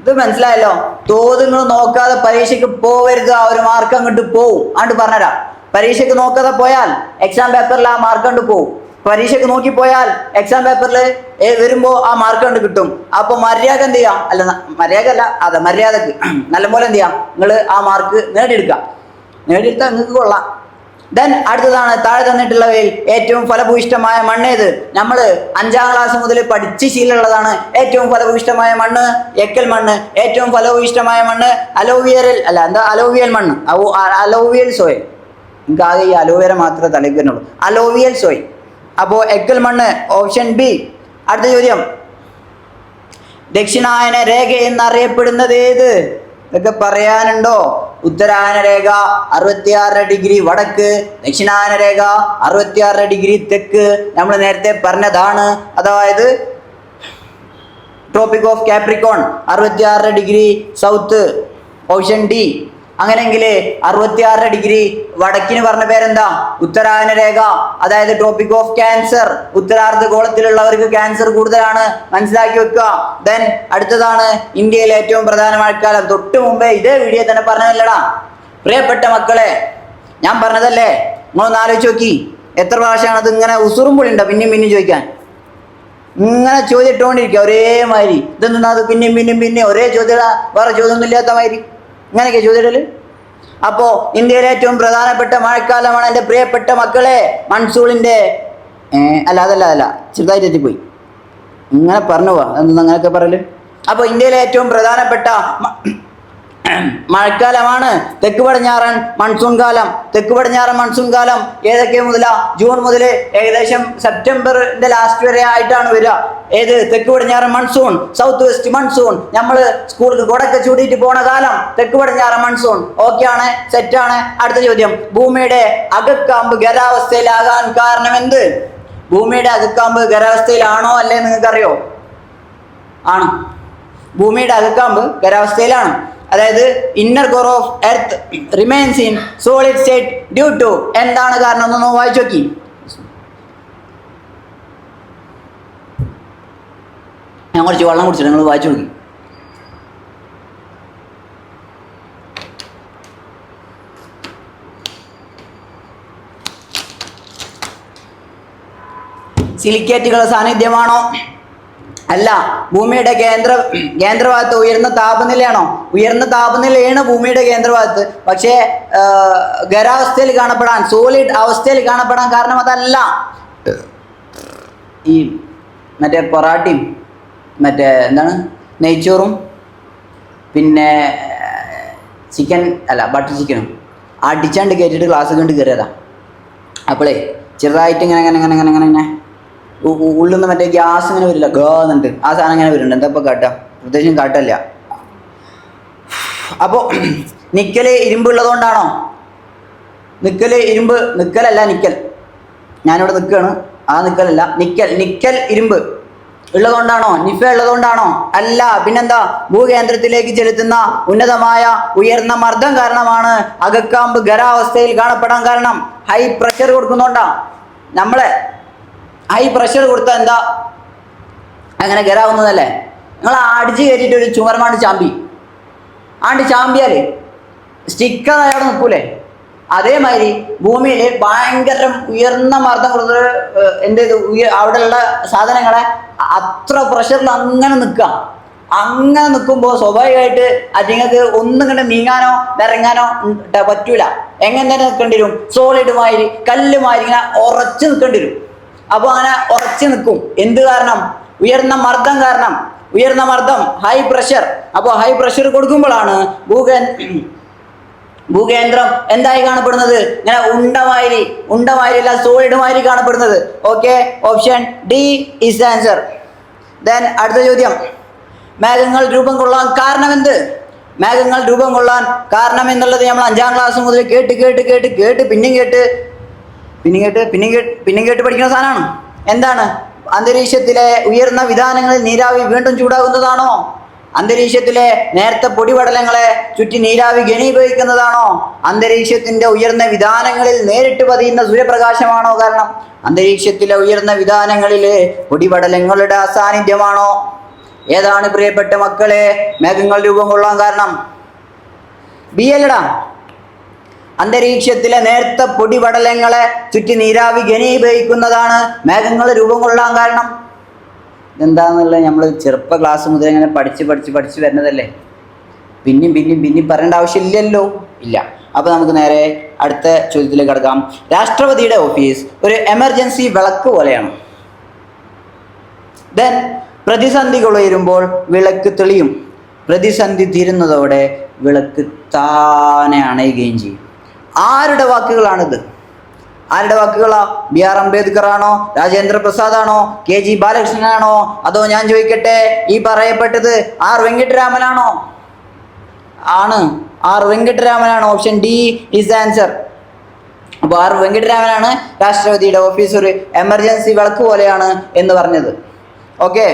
ഇത് മനസ്സിലായല്ലോ? തോത് നിങ്ങൾ നോക്കാതെ പരീക്ഷയ്ക്ക് പോവരുത്, ആ ഒരു മാർക്ക് അങ്ങോട്ട് പോവും. അങ്ങോട്ട് പറഞ്ഞുതരാം. പരീക്ഷയ്ക്ക് നോക്കാതെ പോയാൽ എക്സാം പേപ്പറിൽ ആ മാർക്ക് കൊണ്ട് പോവും. പരീക്ഷയ്ക്ക് നോക്കി പോയാൽ എക്സാം പേപ്പറിൽ വരുമ്പോൾ ആ മാർക്ക് കൊണ്ട് കിട്ടും. അപ്പൊ മര്യാദ എന്ത് ചെയ്യാം? അല്ല, മര്യാദ അല്ല, അതെ മര്യാദക്ക് നല്ലപോലെ എന്ത് ചെയ്യാം? നിങ്ങൾ ആ മാർക്ക് നേടിയെടുക്കാം. നേടിയെടുത്താൽ നിങ്ങൾക്ക് കൊള്ളാം. ദെൻ അടുത്തതാണ്, താഴെ തന്നിട്ടുള്ളവയിൽ ഏറ്റവും ഫലഭൂയിഷ്ടമായ മണ്ണ് ഏത്? നമ്മൾ 5ാം ക്ലാസ് മുതൽ പഠിച്ച് ശീലമുള്ളതാണ്. ഏറ്റവും ഫലഭൂയിഷ്ടമായ മണ്ണ് എക്കൽ മണ്ണ്. ഏറ്റവും ഫലഭൂയിഷ്ടമായ മണ്ണ് അലോവിയൽ മണ്ണ്, അലോവിയൽ സോയിൽ. എനിക്ക് ആകെ ഈ അലോവേര മാത്രമേ തലയ്ക്ക് വരുന്നുള്ളൂ. അലോവിയൽ സോയിൽ. അപ്പോൾ എക്കൽ മണ്ണ് ഓപ്ഷൻ ബി. അടുത്ത ചോദ്യം, ദക്ഷിണായന രേഖ എന്നറിയപ്പെടുന്നത് ഏത്? ഇതൊക്കെ പറയാനുണ്ടോ? ഉത്തരായന രേഖ 66 ഡിഗ്രി വടക്ക്, ദക്ഷിണായന രേഖ 66 ഡിഗ്രി തെക്ക്. നമ്മൾ നേരത്തെ പറഞ്ഞതാണ്. അതായത് tropic of Capricorn 66 degree south. Option D. അങ്ങനെയെങ്കിൽ 66 ഡിഗ്രി വടക്കിന് പറഞ്ഞ പേരെന്താ? ഉത്തരായന രേഖ. അതായത് ട്രോപ്പിക് ഓഫ് ക്യാൻസർ. ഉത്തരാർദ്ധ ഗോളത്തിലുള്ളവർക്ക് ക്യാൻസർ കൂടുതലാണ്, മനസ്സിലാക്കി വെക്കുക. ദെൻ അടുത്തതാണ്, ഇന്ത്യയിലെ ഏറ്റവും പ്രധാന മഴക്കാലം. തൊട്ട് മുമ്പേ ഇതേ വീഡിയോ തന്നെ പറഞ്ഞതല്ലടാ. പ്രിയപ്പെട്ട മക്കളെ, ഞാൻ പറഞ്ഞതല്ലേ, നിങ്ങളൊന്ന് ആലോചിച്ച് നോക്കി. എത്ര പ്രാവശ്യമാണ് അത് ഇങ്ങനെ ഉസുറുമ്പുളിണ്ടോ പിന്നെയും പിന്നെയും ചോദിക്കാൻ? ഇങ്ങനെ ചോദ്യം ഇട്ടുകൊണ്ടിരിക്കുക ഒരേമാതിരി. ഇതെന്താ അത് പിന്നെയും പിന്നെയും പിന്നെയും ഒരേ ചോദ്യം, വേറെ ചോദ്യമൊന്നും ഇല്ലാത്ത മാതിരി ഇങ്ങനെയൊക്കെ ചോദ്യമിടല്. അപ്പോൾ ഇന്ത്യയിലെ ഏറ്റവും പ്രധാനപ്പെട്ട മഴക്കാലമാണ് എൻ്റെ പ്രിയപ്പെട്ട മക്കളെ മൺസൂണിൻ്റെ അതല്ല ചെറുതായിട്ട് എത്തിപ്പോയി. ഇങ്ങനെ പറഞ്ഞു പോവാ, എന്താ അങ്ങനെയൊക്കെ പറയല്. അപ്പോൾ ഇന്ത്യയിലെ ഏറ്റവും പ്രധാനപ്പെട്ട മഴക്കാലമാണ് തെക്ക് പടിഞ്ഞാറൻ മൺസൂൺ കാലം. തെക്ക് പടിഞ്ഞാറൻ മൺസൂൺ കാലം ഏതൊക്കെ മുതലാ? ജൂൺ മുതൽ ഏകദേശം സെപ്റ്റംബറിന്റെ ലാസ്റ്റ് വരെ ആയിട്ടാണ് വരിക. ഏത്? തെക്ക് പടിഞ്ഞാറൻ മൺസൂൺ, സൗത്ത് വെസ്റ്റ് മൺസൂൺ. നമ്മൾ സ്കൂളിൽ കൊടക്കെ ചൂടിയിട്ട് പോണ കാലം തെക്ക് പടിഞ്ഞാറൻ മൺസൂൺ. ഓക്കെ ആണ്, സെറ്റാണ്. അടുത്ത ചോദ്യം, ഭൂമിയുടെ അകക്കാമ്പ് ഖരാവസ്ഥയിലാകാൻ കാരണം എന്ത്? ഭൂമിയുടെ അകക്കാമ്പ് ഖരാവസ്ഥയിലാണോ അല്ലേ നിങ്ങൾക്കറിയോ? ആണ്. ഭൂമിയുടെ അകക്കാമ്പ് ഖരാവസ്ഥയിലാണ്. അതായത് inner core of earth remains in solid state due to. എന്താണ് കാരണം? ഒന്ന് വായിച്ചു നോക്കി. ഞാൻ കുറച്ച് വെള്ളം കുടിച്ചിട്ട് നിങ്ങൾ വായിച്ചു നോക്കി. സിലിക്കേറ്റുകളുടെ സാന്നിധ്യമാണോ? അല്ല. ഭൂമിയുടെ കേന്ദ്രഭാഗത്ത് ഉയർന്ന താപനിലയാണോ? ഉയർന്ന താപനിലയാണ് ഭൂമിയുടെ കേന്ദ്രഭാഗത്ത്. പക്ഷേ ഖരാവസ്ഥയിൽ കാണപ്പെടാൻ, സോളിഡ് അവസ്ഥയിൽ കാണപ്പെടാൻ കാരണം അതല്ല. ഈ മറ്റേ പൊറാട്ടയും എന്താണ് നെയ്ച്ചോറും പിന്നെ ബട്ടർ ചിക്കനും അടിച്ചാണ്ട് കയറ്റിയിട്ട് ഗ്ലാസ് കൊണ്ട് കയറിയതാ. അപ്പോളേ ചെറുതായിട്ട് ഇങ്ങനെ ഉള്ളിൽ നിന്ന് മറ്റേ ഗ്യാസ് ഇങ്ങനെ വരില്ല, ഗാന്നുണ്ട്. ആ സാധനം ഇങ്ങനെ വരുന്നുണ്ട്. എന്താ ഇപ്പോൾ കാട്ടുക? പ്രത്യേകിച്ചും കാട്ടല്ല. അപ്പോൾ നിക്കൽ ഇരുമ്പ് ഉള്ളതുകൊണ്ടാണോ? നിക്കലല്ല നിക്കൽ. ഞാനിവിടെ നിൽക്കുകയാണ്. ആ നിക്കലല്ല, നിക്കൽ ഇരുമ്പ് ഉള്ളതുകൊണ്ടാണോ? നിഫ ഉള്ളതുകൊണ്ടാണോ? അല്ല. പിന്നെന്താ? ഭൂകേന്ദ്രത്തിലേക്ക് ചെലുത്തുന്ന ഉന്നതമായ ഉയർന്ന മർദ്ദം കാരണമാണ് അകക്കാമ്പ് ഖരാവസ്ഥയിൽ കാണപ്പെടാൻ കാരണം. ഹൈ പ്രഷർ കൊടുക്കുന്നോണ്ടാ. നമ്മളെ ഹൈ പ്രഷർ കൊടുത്താൽ എന്താ അങ്ങനെ ഖരാവുന്നതല്ലേ? നിങ്ങൾ അടിച്ച് കയറ്റിയിട്ട് ഒരു ചുമരമാണ്ട് ചാമ്പിയാൽ സ്റ്റിക്കർ അയാൾ നിൽക്കൂലേ? അതേമാതിരി ഭൂമിയിൽ ഭയങ്കര ഉയർന്ന മർദ്ദം കൊടുത്തിട്ട് അവിടെയുള്ള സാധനങ്ങളെ അത്ര പ്രഷറിൽ അങ്ങനെ നിൽക്കുമ്പോൾ സ്വാഭാവികമായിട്ട് അതിങ്ങൾക്ക് ഒന്നും കണ്ട് നീങ്ങാനോ ഇറങ്ങാനോ പറ്റൂല. എങ്ങനെ തന്നെ നിൽക്കേണ്ടി വരും? സോളിഡ് മാതിരി, കല്ല് മാതിരി ഇങ്ങനെ ഉറച്ച് നിൽക്കേണ്ടി വരും. അപ്പോൾ അങ്ങനെ ഉറച്ചു നിൽക്കും. എന്ത് കാരണം? ഉയർന്ന മർദ്ദം കാരണം. ഉയർന്ന മർദ്ദം, ഹൈ പ്രഷർ. അപ്പോൾ ഹൈ പ്രഷർ കൊടുക്കുമ്പോഴാണ് ഭൂകേന്ദ്രം എന്തായി കാണപ്പെടുന്നത്? ഇങ്ങനെ ഉണ്ടമാതിരി അല്ല, സോളിഡ് മാതിരി കാണപ്പെടുന്നത്. Okay, option D is answer. Then അടുത്ത ചോദ്യം, മേഘങ്ങൾ രൂപം കൊള്ളാൻ കാരണമെന്ത്? മേഘങ്ങൾ രൂപം കൊള്ളാൻ കാരണം എന്നുള്ളത് നമ്മൾ 5ാം ക്ലാസ് മുതൽ കേട്ട് പിന്നെയും കേട്ട് പഠിക്കുന്ന സാധനമാണ്. എന്താണ്? അന്തരീക്ഷത്തിലെ ഉയർന്ന വിതാനങ്ങളിൽ നീരാവി വീണ്ടും ചൂടാകുന്നതാണോ? അന്തരീക്ഷത്തിലെ നേർത്ത പൊടിപടലങ്ങളെ ചുറ്റി നീരാവി ഘനീഭവിക്കുന്നതാണോ? അന്തരീക്ഷത്തിന്റെ ഉയർന്ന വിതാനങ്ങളിൽ നേരിട്ട് പതിയുന്ന സൂര്യപ്രകാശമാണോ കാരണം? അന്തരീക്ഷത്തിലെ ഉയർന്ന വിതാനങ്ങളിലെ പൊടിപടലങ്ങളുടെ അസാന്നിധ്യമാണോ? ഏതാണ് പ്രിയപ്പെട്ട മക്കളെ മേഘങ്ങൾ രൂപം കൊള്ളാൻ കാരണം? ബി അല്ലടാ. അന്തരീക്ഷത്തിലെ നേർത്ത പൊടിപടലങ്ങളെ ചുറ്റി നീരാവി ഘനീഭവിക്കുന്നതാണ് മേഘങ്ങൾ രൂപം കൊള്ളാൻ കാരണം. ഇതെന്താണെന്നുള്ളത് നമ്മൾ ചെറുപ്പ ക്ലാസ് മുതൽ ഇങ്ങനെ പഠിച്ച് വരുന്നതല്ലേ. പിന്നെയും പറയേണ്ട ആവശ്യമില്ലല്ലോ. ഇല്ല. അപ്പോൾ നമുക്ക് നേരെ അടുത്ത ചോദ്യത്തിലേക്ക് കടക്കാം. രാഷ്ട്രപതിയുടെ ഓഫീസ് ഒരു എമർജൻസി വിളക്ക് പോലെയാണ്. ദെൻ പ്രതിസന്ധികൾ ഉയരുമ്പോൾ വിളക്ക് തെളിയും. പ്രതിസന്ധി തീരുന്നതോടെ വിളക്ക് താനെ അണയുകയും ചെയ്യും. ആരുടെ വാക്കുകളാണിത്? ആരുടെ വാക്കുകളാ? ബി ആർ അംബേദ്കർ ആണോ? രാജേന്ദ്ര പ്രസാദ് ആണോ? കെ ജി ബാലകൃഷ്ണനാണോ? അതോ ഞാൻ ചോദിക്കട്ടെ, ഈ പറയപ്പെട്ടത് ആർ വെങ്കിട്ടരാമനാണോ? ആണ്, ആർ വെങ്കിട്ടരാമനാണ്. Option D is answer. അപ്പോൾ ആർ വെങ്കിട്ടരാമനാണ് രാഷ്ട്രപതിയുടെ ഓഫീസ് ഒരു എമർജൻസി വിളക്ക് പോലെയാണ് എന്ന് പറഞ്ഞത്. ഓക്കെ.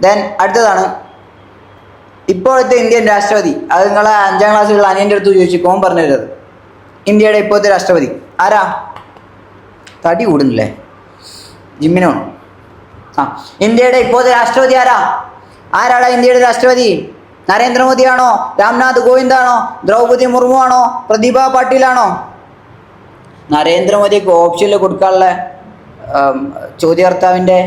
ദെൻ അടുത്തതാണ് ഇപ്പോഴത്തെ ഇന്ത്യൻ രാഷ്ട്രപതി. അത് നിങ്ങളെ 5ാം ക്ലാസ്സിലുള്ള അനിയൻ്റെ അടുത്ത് ചോദിച്ചു കോം പറഞ്ഞു തരുന്നത്. ഇന്ത്യയുടെ ഇപ്പോഴത്തെ രാഷ്ട്രപതി ആരാ? തടി കൂടുന്നില്ലേ ജിമ്മിനോ? ഇന്ത്യയുടെ ഇപ്പോഴത്തെ രാഷ്ട്രപതി ആരാടാ ഇന്ത്യയുടെ രാഷ്ട്രപതി? നരേന്ദ്രമോദിയാണോ? രാംനാഥ് കോവിന്ദാണോ? ദ്രൗപദി മുർമു ആണോ? പ്രതിഭ പാട്ടീലാണോ? നരേന്ദ്രമോദിക്ക് ഓപ്ഷനിൽ കൊടുക്കാനുള്ള ചോദ്യകർത്താവിൻ്റെ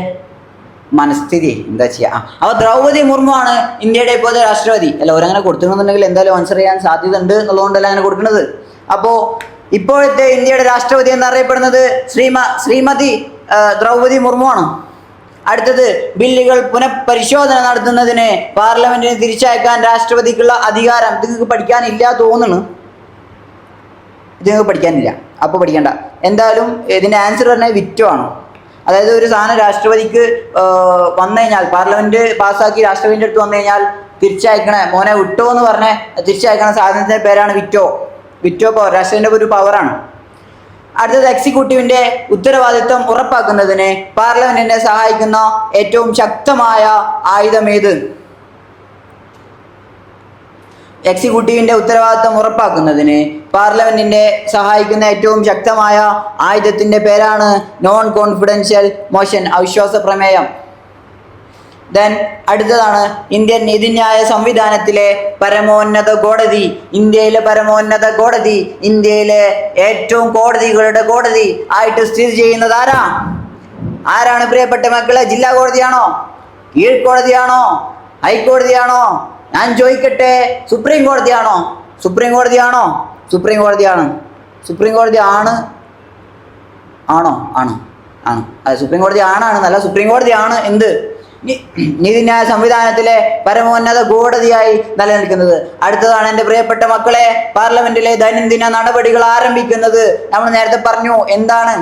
മനസ്ഥിതി എന്താ ചെയ്യുക? അപ്പോൾ ദ്രൗപദി മുർമു ആണ് ഇന്ത്യയുടെ ഇപ്പോഴത്തെ രാഷ്ട്രപതി. അല്ല, അവരങ്ങനെ കൊടുത്തിട്ടുണ്ടെന്നുണ്ടെങ്കിൽ എന്തായാലും ആൻസർ ചെയ്യാൻ സാധ്യത ഉണ്ട് എന്നുള്ളതുകൊണ്ടല്ല അങ്ങനെ കൊടുക്കുന്നത്. അപ്പോൾ ഇപ്പോഴത്തെ ഇന്ത്യയുടെ രാഷ്ട്രപതി എന്നറിയപ്പെടുന്നത് ശ്രീമതി ദ്രൗപദി മുർമു ആണ്. അടുത്തത് ബില്ലുകൾ പുനഃപരിശോധന നടത്തുന്നതിന് പാർലമെന്റിന് തിരിച്ചയക്കാൻ രാഷ്ട്രപതിക്കുള്ള അധികാരം. ഇത് നിങ്ങൾക്ക് പഠിക്കാനില്ല തോന്നുന്നു. ഇത് നിങ്ങൾക്ക് പഠിക്കാനില്ല, അപ്പോൾ പഠിക്കണ്ട. എന്തായാലും ഇതിൻ്റെ ആൻസർ പറഞ്ഞാൽ വിറ്റോ ആണ്. അതായത് ഒരു സാധനം രാഷ്ട്രപതിക്ക് വന്നു കഴിഞ്ഞാൽ, പാർലമെന്റ് പാസ്സാക്കി രാഷ്ട്രപതിൻ്റെ അടുത്ത് വന്നു കഴിഞ്ഞാൽ തിരിച്ചയക്കണേ മോനെ വിട്ടോ എന്ന് പറഞ്ഞ് തിരിച്ചയക്കണ സാധനത്തിൻ്റെ പേരാണ് വിറ്റോ. വിറ്റോ പവർ, രാഷ്ട്രപതിൻ്റെ ഒരു പവറാണ്. അടുത്തത് എക്സിക്യൂട്ടീവിൻ്റെ ഉത്തരവാദിത്വം ഉറപ്പാക്കുന്നതിന് പാർലമെന്റിനെ സഹായിക്കുന്ന ഏറ്റവും ശക്തമായ ആയുധം ഏത്? എക്സിക്യൂട്ടീവിൻ്റെ ഉത്തരവാദിത്വം ഉറപ്പാക്കുന്നതിന് പാർലമെന്റിനെ സഹായിക്കുന്ന ഏറ്റവും ശക്തമായ ആയുധത്തിൻ്റെ പേരാണ് നോൺ കോൺഫിഡൻഷ്യൽ മോഷൻ, അവിശ്വാസ പ്രമേയം. ദെൻ അടുത്തതാണ് ഇന്ത്യൻ നീതിന്യായ സംവിധാനത്തിലെ പരമോന്നത കോടതി. ഇന്ത്യയിലെ പരമോന്നത കോടതി, ഇന്ത്യയിലെ ഏറ്റവും കോടതികളുടെ കോടതി ആയിട്ട് സ്ഥിതി ചെയ്യുന്നത് ആരാണ് പ്രിയപ്പെട്ട മക്കളെ? ജില്ലാ കോടതിയാണോ? കീഴ്ക്കോടതിയാണോ? ഹൈക്കോടതിയാണോ? ഞാൻ ചോദിക്കട്ടെ, സുപ്രീം കോടതിയാണോ? സുപ്രീം കോടതിയാണോ? സുപ്രീം കോടതിയാണ്. സുപ്രീം കോടതി ആണോ? അത് സുപ്രീം കോടതി ആണെന്നല്ല, സുപ്രീം കോടതിയാണ് എന്ത് നീതിന്യായ സംവിധാനത്തിലെ പരമോന്നത കോടതിയായി നിലനിൽക്കുന്നത്. അടുത്തതാണ് എൻ്റെ പ്രിയപ്പെട്ട മക്കളെ, പാർലമെന്റിലെ ദൈനംദിന നടപടികൾ ആരംഭിക്കുന്നത്. നമ്മൾ നേരത്തെ പറഞ്ഞു എന്താണ്?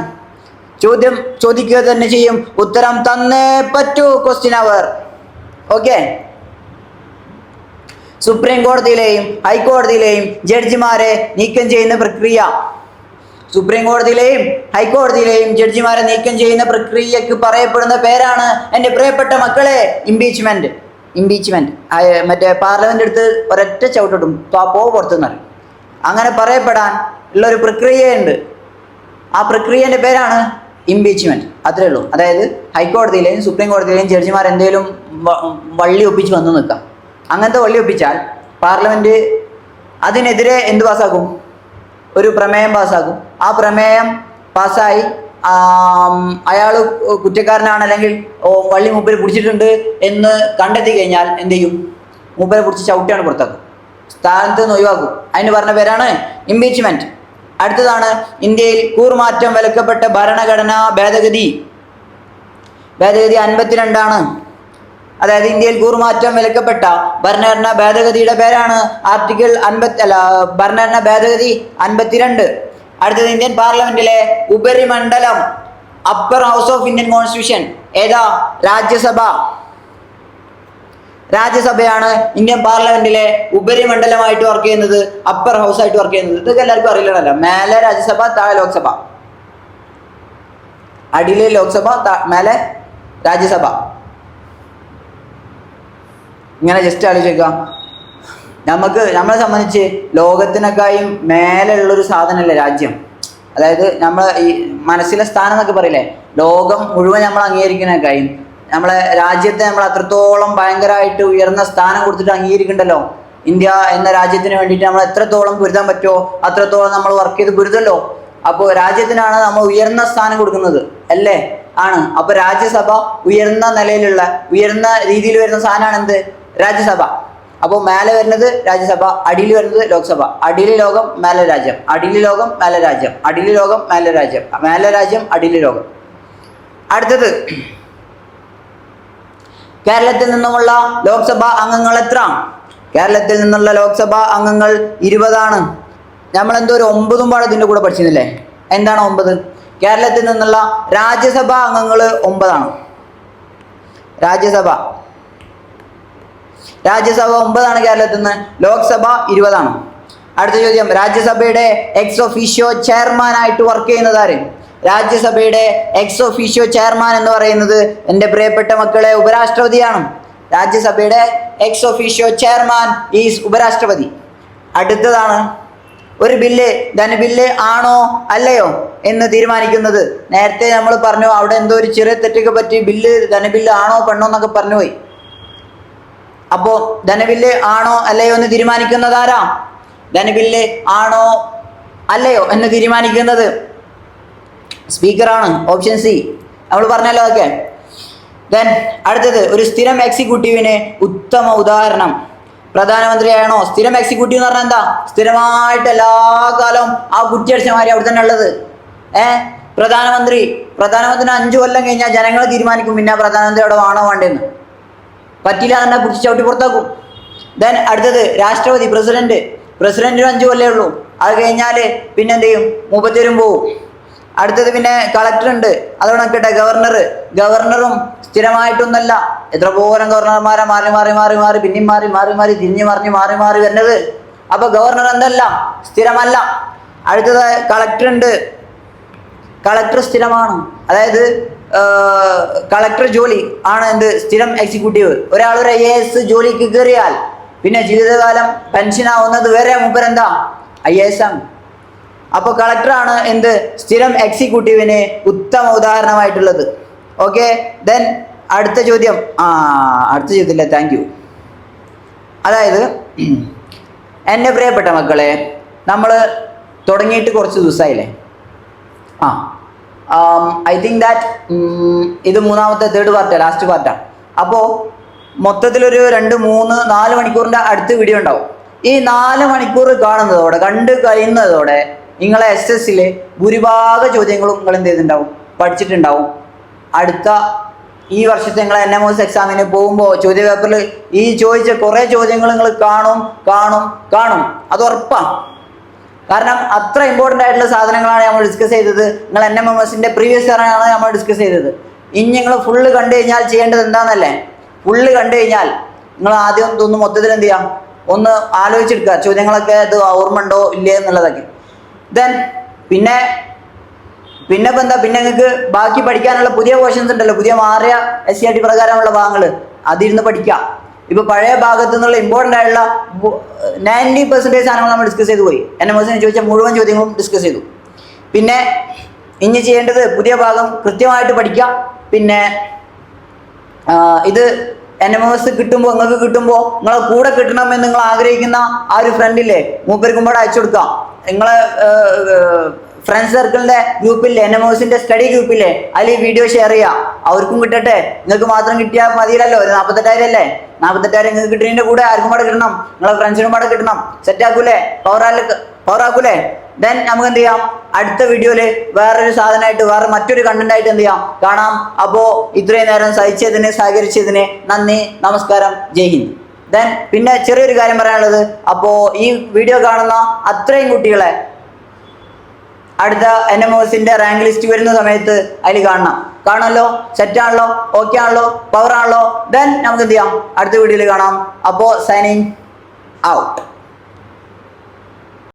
ചോദ്യം ചോദിക്കുക തന്നെ ചെയ്യും, ഉത്തരം തന്നേ പറ്റൂ. ക്വസ്റ്റ്യൻ അവർ. ഓക്കെ. സുപ്രീം കോടതിയിലെയും ഹൈക്കോടതിയിലെയും ജഡ്ജിമാരെ നീക്കം ചെയ്യുന്ന പ്രക്രിയ. സുപ്രീം കോടതിയിലെയും ഹൈക്കോടതിയിലെയും ജഡ്ജിമാരെ നീക്കം ചെയ്യുന്ന പ്രക്രിയക്ക് പറയപ്പെടുന്ന പേരാണ് എൻ്റെ പ്രിയപ്പെട്ട മക്കളെ ഇംപീച്ച്മെന്റ്. മറ്റേ പാർലമെന്റ് എടുത്ത് ഒരൊറ്റ ചവിട്ടിടും, പുറത്തുനിന്ന്. അങ്ങനെ പറയപ്പെടാൻ ഉള്ളൊരു പ്രക്രിയയുണ്ട്. ആ പ്രക്രിയേൻ്റെ പേരാണ് ഇംപീച്ച്മെന്റ്. അത്രേ ഉള്ളൂ. അതായത് ഹൈക്കോടതിയിലെയും സുപ്രീം കോടതിയിലെയും ജഡ്ജിമാർ എന്തെങ്കിലും വള്ളി ഒപ്പിച്ച് വന്നു നിൽക്കാം. അങ്ങനത്തെ വള്ളി ഒപ്പിച്ചാൽ പാർലമെന്റ് അതിനെതിരെ എന്ത് പാസ്സാക്കും? ഒരു പ്രമേയം പാസ്സാക്കും. ആ പ്രമേയം പാസ്സായി അയാൾ കുറ്റക്കാരനാണ് അല്ലെങ്കിൽ വള്ളി മൂപ്പര് പിടിച്ചിട്ടുണ്ട് എന്ന് കണ്ടെത്തി കഴിഞ്ഞാൽ എന്ത് ചെയ്യും? മൂപ്പരെ പിടിച്ച് ചവിട്ടിയാണ് പുറത്താക്കും, സ്ഥാനത്ത് നിന്ന് ഒഴിവാക്കും. അതിന് പറഞ്ഞ പേരാണ് ഇംപീച്ച്മെന്റ്. അടുത്തതാണ് ഇന്ത്യയിൽ കൂറുമാറ്റം വിലക്കപ്പെട്ട ഭരണഘടനാ ഭേദഗതി. ഭേദഗതി 52 അതായത് ഇന്ത്യയിൽ കൂറുമാറ്റം വിലക്കപ്പെട്ട ഭരണഘടനാ ഭേദഗതിയുടെ പേരാണ് ആർട്ടിക്കിൾ ഭരണഘടനാ ഭേദഗതി 52. അടുത്തത് ഇന്ത്യൻ പാർലമെന്റിലെ ഉപരിമണ്ഡലം, upper house of Indian constitution ഏതാ? രാജ്യസഭയാണ് ഇന്ത്യൻ പാർലമെന്റിലെ ഉപരിമണ്ഡലമായിട്ട് വർക്ക് ചെയ്യുന്നത്, അപ്പർ ഹൗസ് ആയിട്ട് വർക്ക് ചെയ്യുന്നത്. ഇതൊക്കെ എല്ലാവർക്കും അറിയില്ലല്ലോ. മേലെ രാജ്യസഭ, താഴെ ലോക്സഭ. അടിയിലെ ലോക്സഭ, മേലെ രാജ്യസഭ. ഇങ്ങനെ ജസ്റ്റ് ആലോചിക്കാം. നമ്മളെ സംബന്ധിച്ച് ലോകത്തിനൊക്കെയും മേലെയുള്ളൊരു സാധനമല്ലേ രാജ്യം. അതായത് നമ്മൾ ഈ മനസ്സിലെ സ്ഥാനം എന്നൊക്കെ പറയില്ലേ, ലോകം മുഴുവൻ നമ്മൾ അംഗീകരിക്കുന്നതൊക്കെയും നമ്മളെ രാജ്യത്തെ നമ്മൾ അത്രത്തോളം ഭയങ്കരമായിട്ട് ഉയർന്ന സ്ഥാനം കൊടുത്തിട്ട് അംഗീകരിക്കണ്ടല്ലോ. ഇന്ത്യ എന്ന രാജ്യത്തിന് വേണ്ടിയിട്ട് നമ്മൾ എത്രത്തോളം പൊരുതാൻ പറ്റുമോ അത്രത്തോളം നമ്മൾ വർക്ക് ചെയ്ത് പൊരുതല്ലോ. അപ്പോൾ രാജ്യത്തിനാണ് നമ്മൾ ഉയർന്ന സ്ഥാനം കൊടുക്കുന്നത് അല്ലേ? ആണ്. അപ്പോൾ രാജ്യസഭ ഉയർന്ന നിലയിലുള്ള ഉയർന്ന രീതിയിൽ വരുന്ന സാധനമാണ് എന്ത്? രാജ്യസഭ. അപ്പോൾ മേലെ വരുന്നത് രാജ്യസഭ, അടിയിൽ വരുന്നത് ലോക്സഭ. അടിയിൽ ലോകം, മേലെ രാജ്യം. അടിയിൽ ലോകം, മേലെ രാജ്യം. അടിയിൽ ലോകം, മേലെ രാജ്യം. മേലെ രാജ്യം, അടിയിൽ ലോകം. അടുത്തത്, കേരളത്തിൽ നിന്നുമുള്ള ലോക്സഭാ അംഗങ്ങൾ എത്ര? കേരളത്തിൽ നിന്നുള്ള ലോക്സഭാ അംഗങ്ങൾ 20 നമ്മളെന്തോ ഒരു 9 പാടെ ഇതിൻ്റെ കൂടെ പഠിച്ചിരുന്നില്ലേ? എന്താണ് 9? കേരളത്തിൽ നിന്നുള്ള രാജ്യസഭാ അംഗങ്ങൾ 9. രാജ്യസഭ 9 കേരളത്തിൽ നിന്ന്. ലോക്സഭ 20. അടുത്ത ചോദ്യം, രാജ്യസഭയുടെ എക്സ് ഒഫീഷ്യോ ചെയർമാൻ ആയിട്ട് വർക്ക് ചെയ്യുന്നത് ആര്? രാജ്യസഭയുടെ എക്സ് ഒഫീഷ്യോ ചെയർമാൻ എന്ന് പറയുന്നത് എൻ്റെ പ്രിയപ്പെട്ട മക്കളെ ഉപരാഷ്ട്രപതിയാണ്. രാജ്യസഭയുടെ എക്സ് ഒഫീഷ്യോ ചെയർമാൻ ഈസ് ഉപരാഷ്ട്രപതി. അടുത്തതാണ്, ഒരു ബില്ല് ധനബില്ല് ആണോ അല്ലയോ എന്ന് തീരുമാനിക്കുന്നത്. നേരത്തെ നമ്മൾ പറഞ്ഞു അവിടെ എന്തോ ഒരു ചെറിയ തെറ്റൊക്കെ പറ്റി ധനബില്ല് ആണോ പെണ്ണോ എന്നൊക്കെ പറഞ്ഞു പോയി. അപ്പോൾ ധനബില്ല് ആണോ അല്ലയോ എന്ന് തീരുമാനിക്കുന്നത് ആരാ? ധനബില്ല് ആണോ അല്ലയോ എന്ന് തീരുമാനിക്കുന്നത് സ്പീക്കറാണ്. Option C. നമ്മൾ പറഞ്ഞല്ലോ അതൊക്കെ. ദെൻ അടുത്തത്, ഒരു സ്ഥിരം എക്സിക്യൂട്ടീവിന് ഉത്തമ ഉദാഹരണം പ്രധാനമന്ത്രിയാണോ? സ്ഥിരം എക്സിക്യൂട്ടീവ് എന്ന് പറഞ്ഞാൽ എന്താ? സ്ഥിരമായിട്ട് എല്ലാ കാലവും ആ കുറ്റി അടിച്ചമാരി അവിടെ തന്നെ ഉള്ളത്. പ്രധാനമന്ത്രി 5 കൊല്ലം കഴിഞ്ഞാൽ ജനങ്ങൾ തീരുമാനിക്കും പിന്നെ പ്രധാനമന്ത്രി അവിടെ വേണോ വേണ്ടെന്ന്. പറ്റില്ല എന്നെ പിടിച്ച് ചവിട്ടി പുറത്താക്കും. ദെൻ അടുത്തത്, രാഷ്ട്രപതി പ്രസിഡന്റിന് 5 കൊല്ലേ ഉള്ളൂ. അത് കഴിഞ്ഞാൽ പിന്നെ എന്ത് ചെയ്യും? 30 പോവും. അടുത്തത് പിന്നെ കളക്ടർ ഉണ്ട്, അതോടെ നോക്കട്ടെ. ഗവർണറും സ്ഥിരമായിട്ടൊന്നല്ല. എത്ര പോലും ഗവർണർമാരെ മാറി പിന്നെയും മാറി തിരിഞ്ഞു മറിഞ്ഞ് മാറി വരുന്നത്. അപ്പൊ ഗവർണർ എന്തല്ല? സ്ഥിരമല്ല. അടുത്തത് കളക്ടർ ഉണ്ട്. കളക്ടർ സ്ഥിരമാണ്. അതായത് കളക്ടർ ജോലി ആണ് എന്ത്? സ്ഥിരം എക്സിക്യൂട്ടീവ്. ഒരാളൊരു IAS ജോലിക്ക് കയറിയാൽ പിന്നെ ജീവിതകാലം പെൻഷൻ ആവുന്നത് വരെ മൂപ്പരെന്താ? IAS ആണ്. അപ്പോൾ കളക്ടറാണ് എന്ത്? സ്ഥിരം എക്സിക്യൂട്ടീവിന് ഉത്തമ ഉദാഹരണമായിട്ടുള്ളത്. ഓക്കെ. ദെൻ അടുത്ത ചോദ്യം, അടുത്ത ചോദ്യമില്ല, താങ്ക് യു. അതായത് എൻ്റെ പ്രിയപ്പെട്ട മക്കളെ, നമ്മൾ തുടങ്ങിയിട്ട് കുറച്ച് ദിവസമായില്ലേ? ഐ തിങ്ക് ദാറ്റ് ഇത് 3rd പാർട്ടാണ്, ലാസ്റ്റ് പാർട്ടാണ്. അപ്പോൾ മൊത്തത്തിലൊരു 2, 3, 4 മണിക്കൂറിൻ്റെ അടുത്ത് വീഡിയോ ഉണ്ടാവും. ഈ 4 മണിക്കൂർ കാണുന്നതോടെ കണ്ട് കഴിയുന്നതോടെ നിങ്ങളെ SS ഭൂരിഭാഗം ചോദ്യങ്ങളും നിങ്ങൾ എന്ത് ചെയ്തിട്ടുണ്ടാവും? പഠിച്ചിട്ടുണ്ടാവും. അടുത്ത ഈ വർഷത്തെ നിങ്ങൾ NMOS എക്സാമിന് പോകുമ്പോൾ ചോദ്യ പേപ്പറിൽ ഈ ചോദിച്ച കുറേ ചോദ്യങ്ങൾ നിങ്ങൾ കാണും. അത് ഉറപ്പാണ്. കാരണം അത്ര ഇമ്പോർട്ടൻ്റ് ആയിട്ടുള്ള സാധനങ്ങളാണ് നമ്മൾ ഡിസ്കസ് ചെയ്തത്. നിങ്ങൾ NMMSൻ്റെ പ്രീവിയസ് ഇയറാണ് നമ്മൾ ഡിസ്കസ് ചെയ്തത്. ഇനി നിങ്ങൾ ഫുള്ള് കണ്ടു കഴിഞ്ഞാൽ ചെയ്യേണ്ടത് എന്താണെന്നല്ലേ? ഫുള്ള് കണ്ടു കഴിഞ്ഞാൽ നിങ്ങൾ ആദ്യം ഒന്ന് മൊത്തത്തിൽ എന്ത് ചെയ്യാം? ഒന്ന് ആലോചിച്ചെടുക്കുക, ചോദ്യങ്ങളൊക്കെ ഇത് ഓർമ്മ ഉണ്ടോ ഇല്ലേ എന്നുള്ളതൊക്കെ. ദെൻ പിന്നെ ഇപ്പം എന്താ? പിന്നെ നിങ്ങൾക്ക് ബാക്കി പഠിക്കാനുള്ള പുതിയ പോർഷൻസ് ഉണ്ടല്ലോ, പുതിയ മാറിയ SCRT പ്രകാരമുള്ള ഭാഗങ്ങൾ, അതിരുന്ന് പഠിക്കാം. ഇപ്പോൾ പഴയ ഭാഗത്തു നിന്നുള്ള ഇമ്പോർട്ടൻ്റ് ആയിട്ടുള്ള 90% സാധനങ്ങൾ നമ്മൾ ഡിസ്കസ് ചെയ്തു പോയി. NMOSന് ചോദിച്ച മുഴുവൻ ചോദ്യങ്ങളും ഡിസ്കസ് ചെയ്തു. പിന്നെ ഇനി ചെയ്യേണ്ടത് പുതിയ ഭാഗം കൃത്യമായിട്ട് പഠിക്കാം. പിന്നെ ഇത് NMOS കിട്ടുമ്പോൾ നിങ്ങളെ കൂടെ കിട്ടണമെന്ന് നിങ്ങൾ ആഗ്രഹിക്കുന്ന ആ ഒരു ഫ്രണ്ടില്ലേ, മൂപ്പർക്കും കൂടെ അയച്ചു കൊടുക്കാം. നിങ്ങളെ ഫ്രണ്ട്സ് സർക്കിളിൻ്റെ ഗ്രൂപ്പില്ലേ, NMOSൻ്റെ സ്റ്റഡി ഗ്രൂപ്പില്ലേ, അതിൽ ഈ വീഡിയോ ഷെയർ ചെയ്യാം. അവർക്കും കിട്ടട്ടെ. നിങ്ങൾക്ക് മാത്രം കിട്ടിയാൽ മതിയല്ലോ. ഒരു 48,000 അല്ലേ? 48,000 നിങ്ങൾക്ക് കിട്ടുന്നതിൻ്റെ കൂടെ ആർക്കും കൂടെ കിട്ടണം, നിങ്ങളെ ഫ്രണ്ട്സിനും കൂടെ കിട്ടണം. സെറ്റാക്കൂലേ? പവറാക്കൂലേ? ദെൻ നമുക്ക് എന്ത് ചെയ്യാം? അടുത്ത വീഡിയോയിൽ വേറൊരു സാധനമായിട്ട് മറ്റൊരു കണ്ടന്റ് ആയിട്ട് എന്ത് ചെയ്യാം? കാണാം. അപ്പോൾ ഇത്രയും നേരം സഹകരിച്ചതിന് നന്ദി, നമസ്കാരം, ജയ് ഹിന്ദ്. ദെൻ പിന്നെ ചെറിയൊരു കാര്യം പറയാനുള്ളത്, അപ്പോൾ ഈ വീഡിയോ കാണുന്ന അത്രയും കുട്ടികളെ അടുത്ത NMOSൻ്റെ റാങ്ക് ലിസ്റ്റ് വരുന്ന സമയത്ത് അതിൽ കാണുമല്ലോ. സെറ്റാണല്ലോ? ഓക്കെ ആണല്ലോ? പവർ ആണല്ലോ? ദെൻ നമുക്ക് എന്ത് ചെയ്യാം? അടുത്ത വീഡിയോയിൽ കാണാം. അപ്പോൾ സൈനിങ് ഔട്ട്.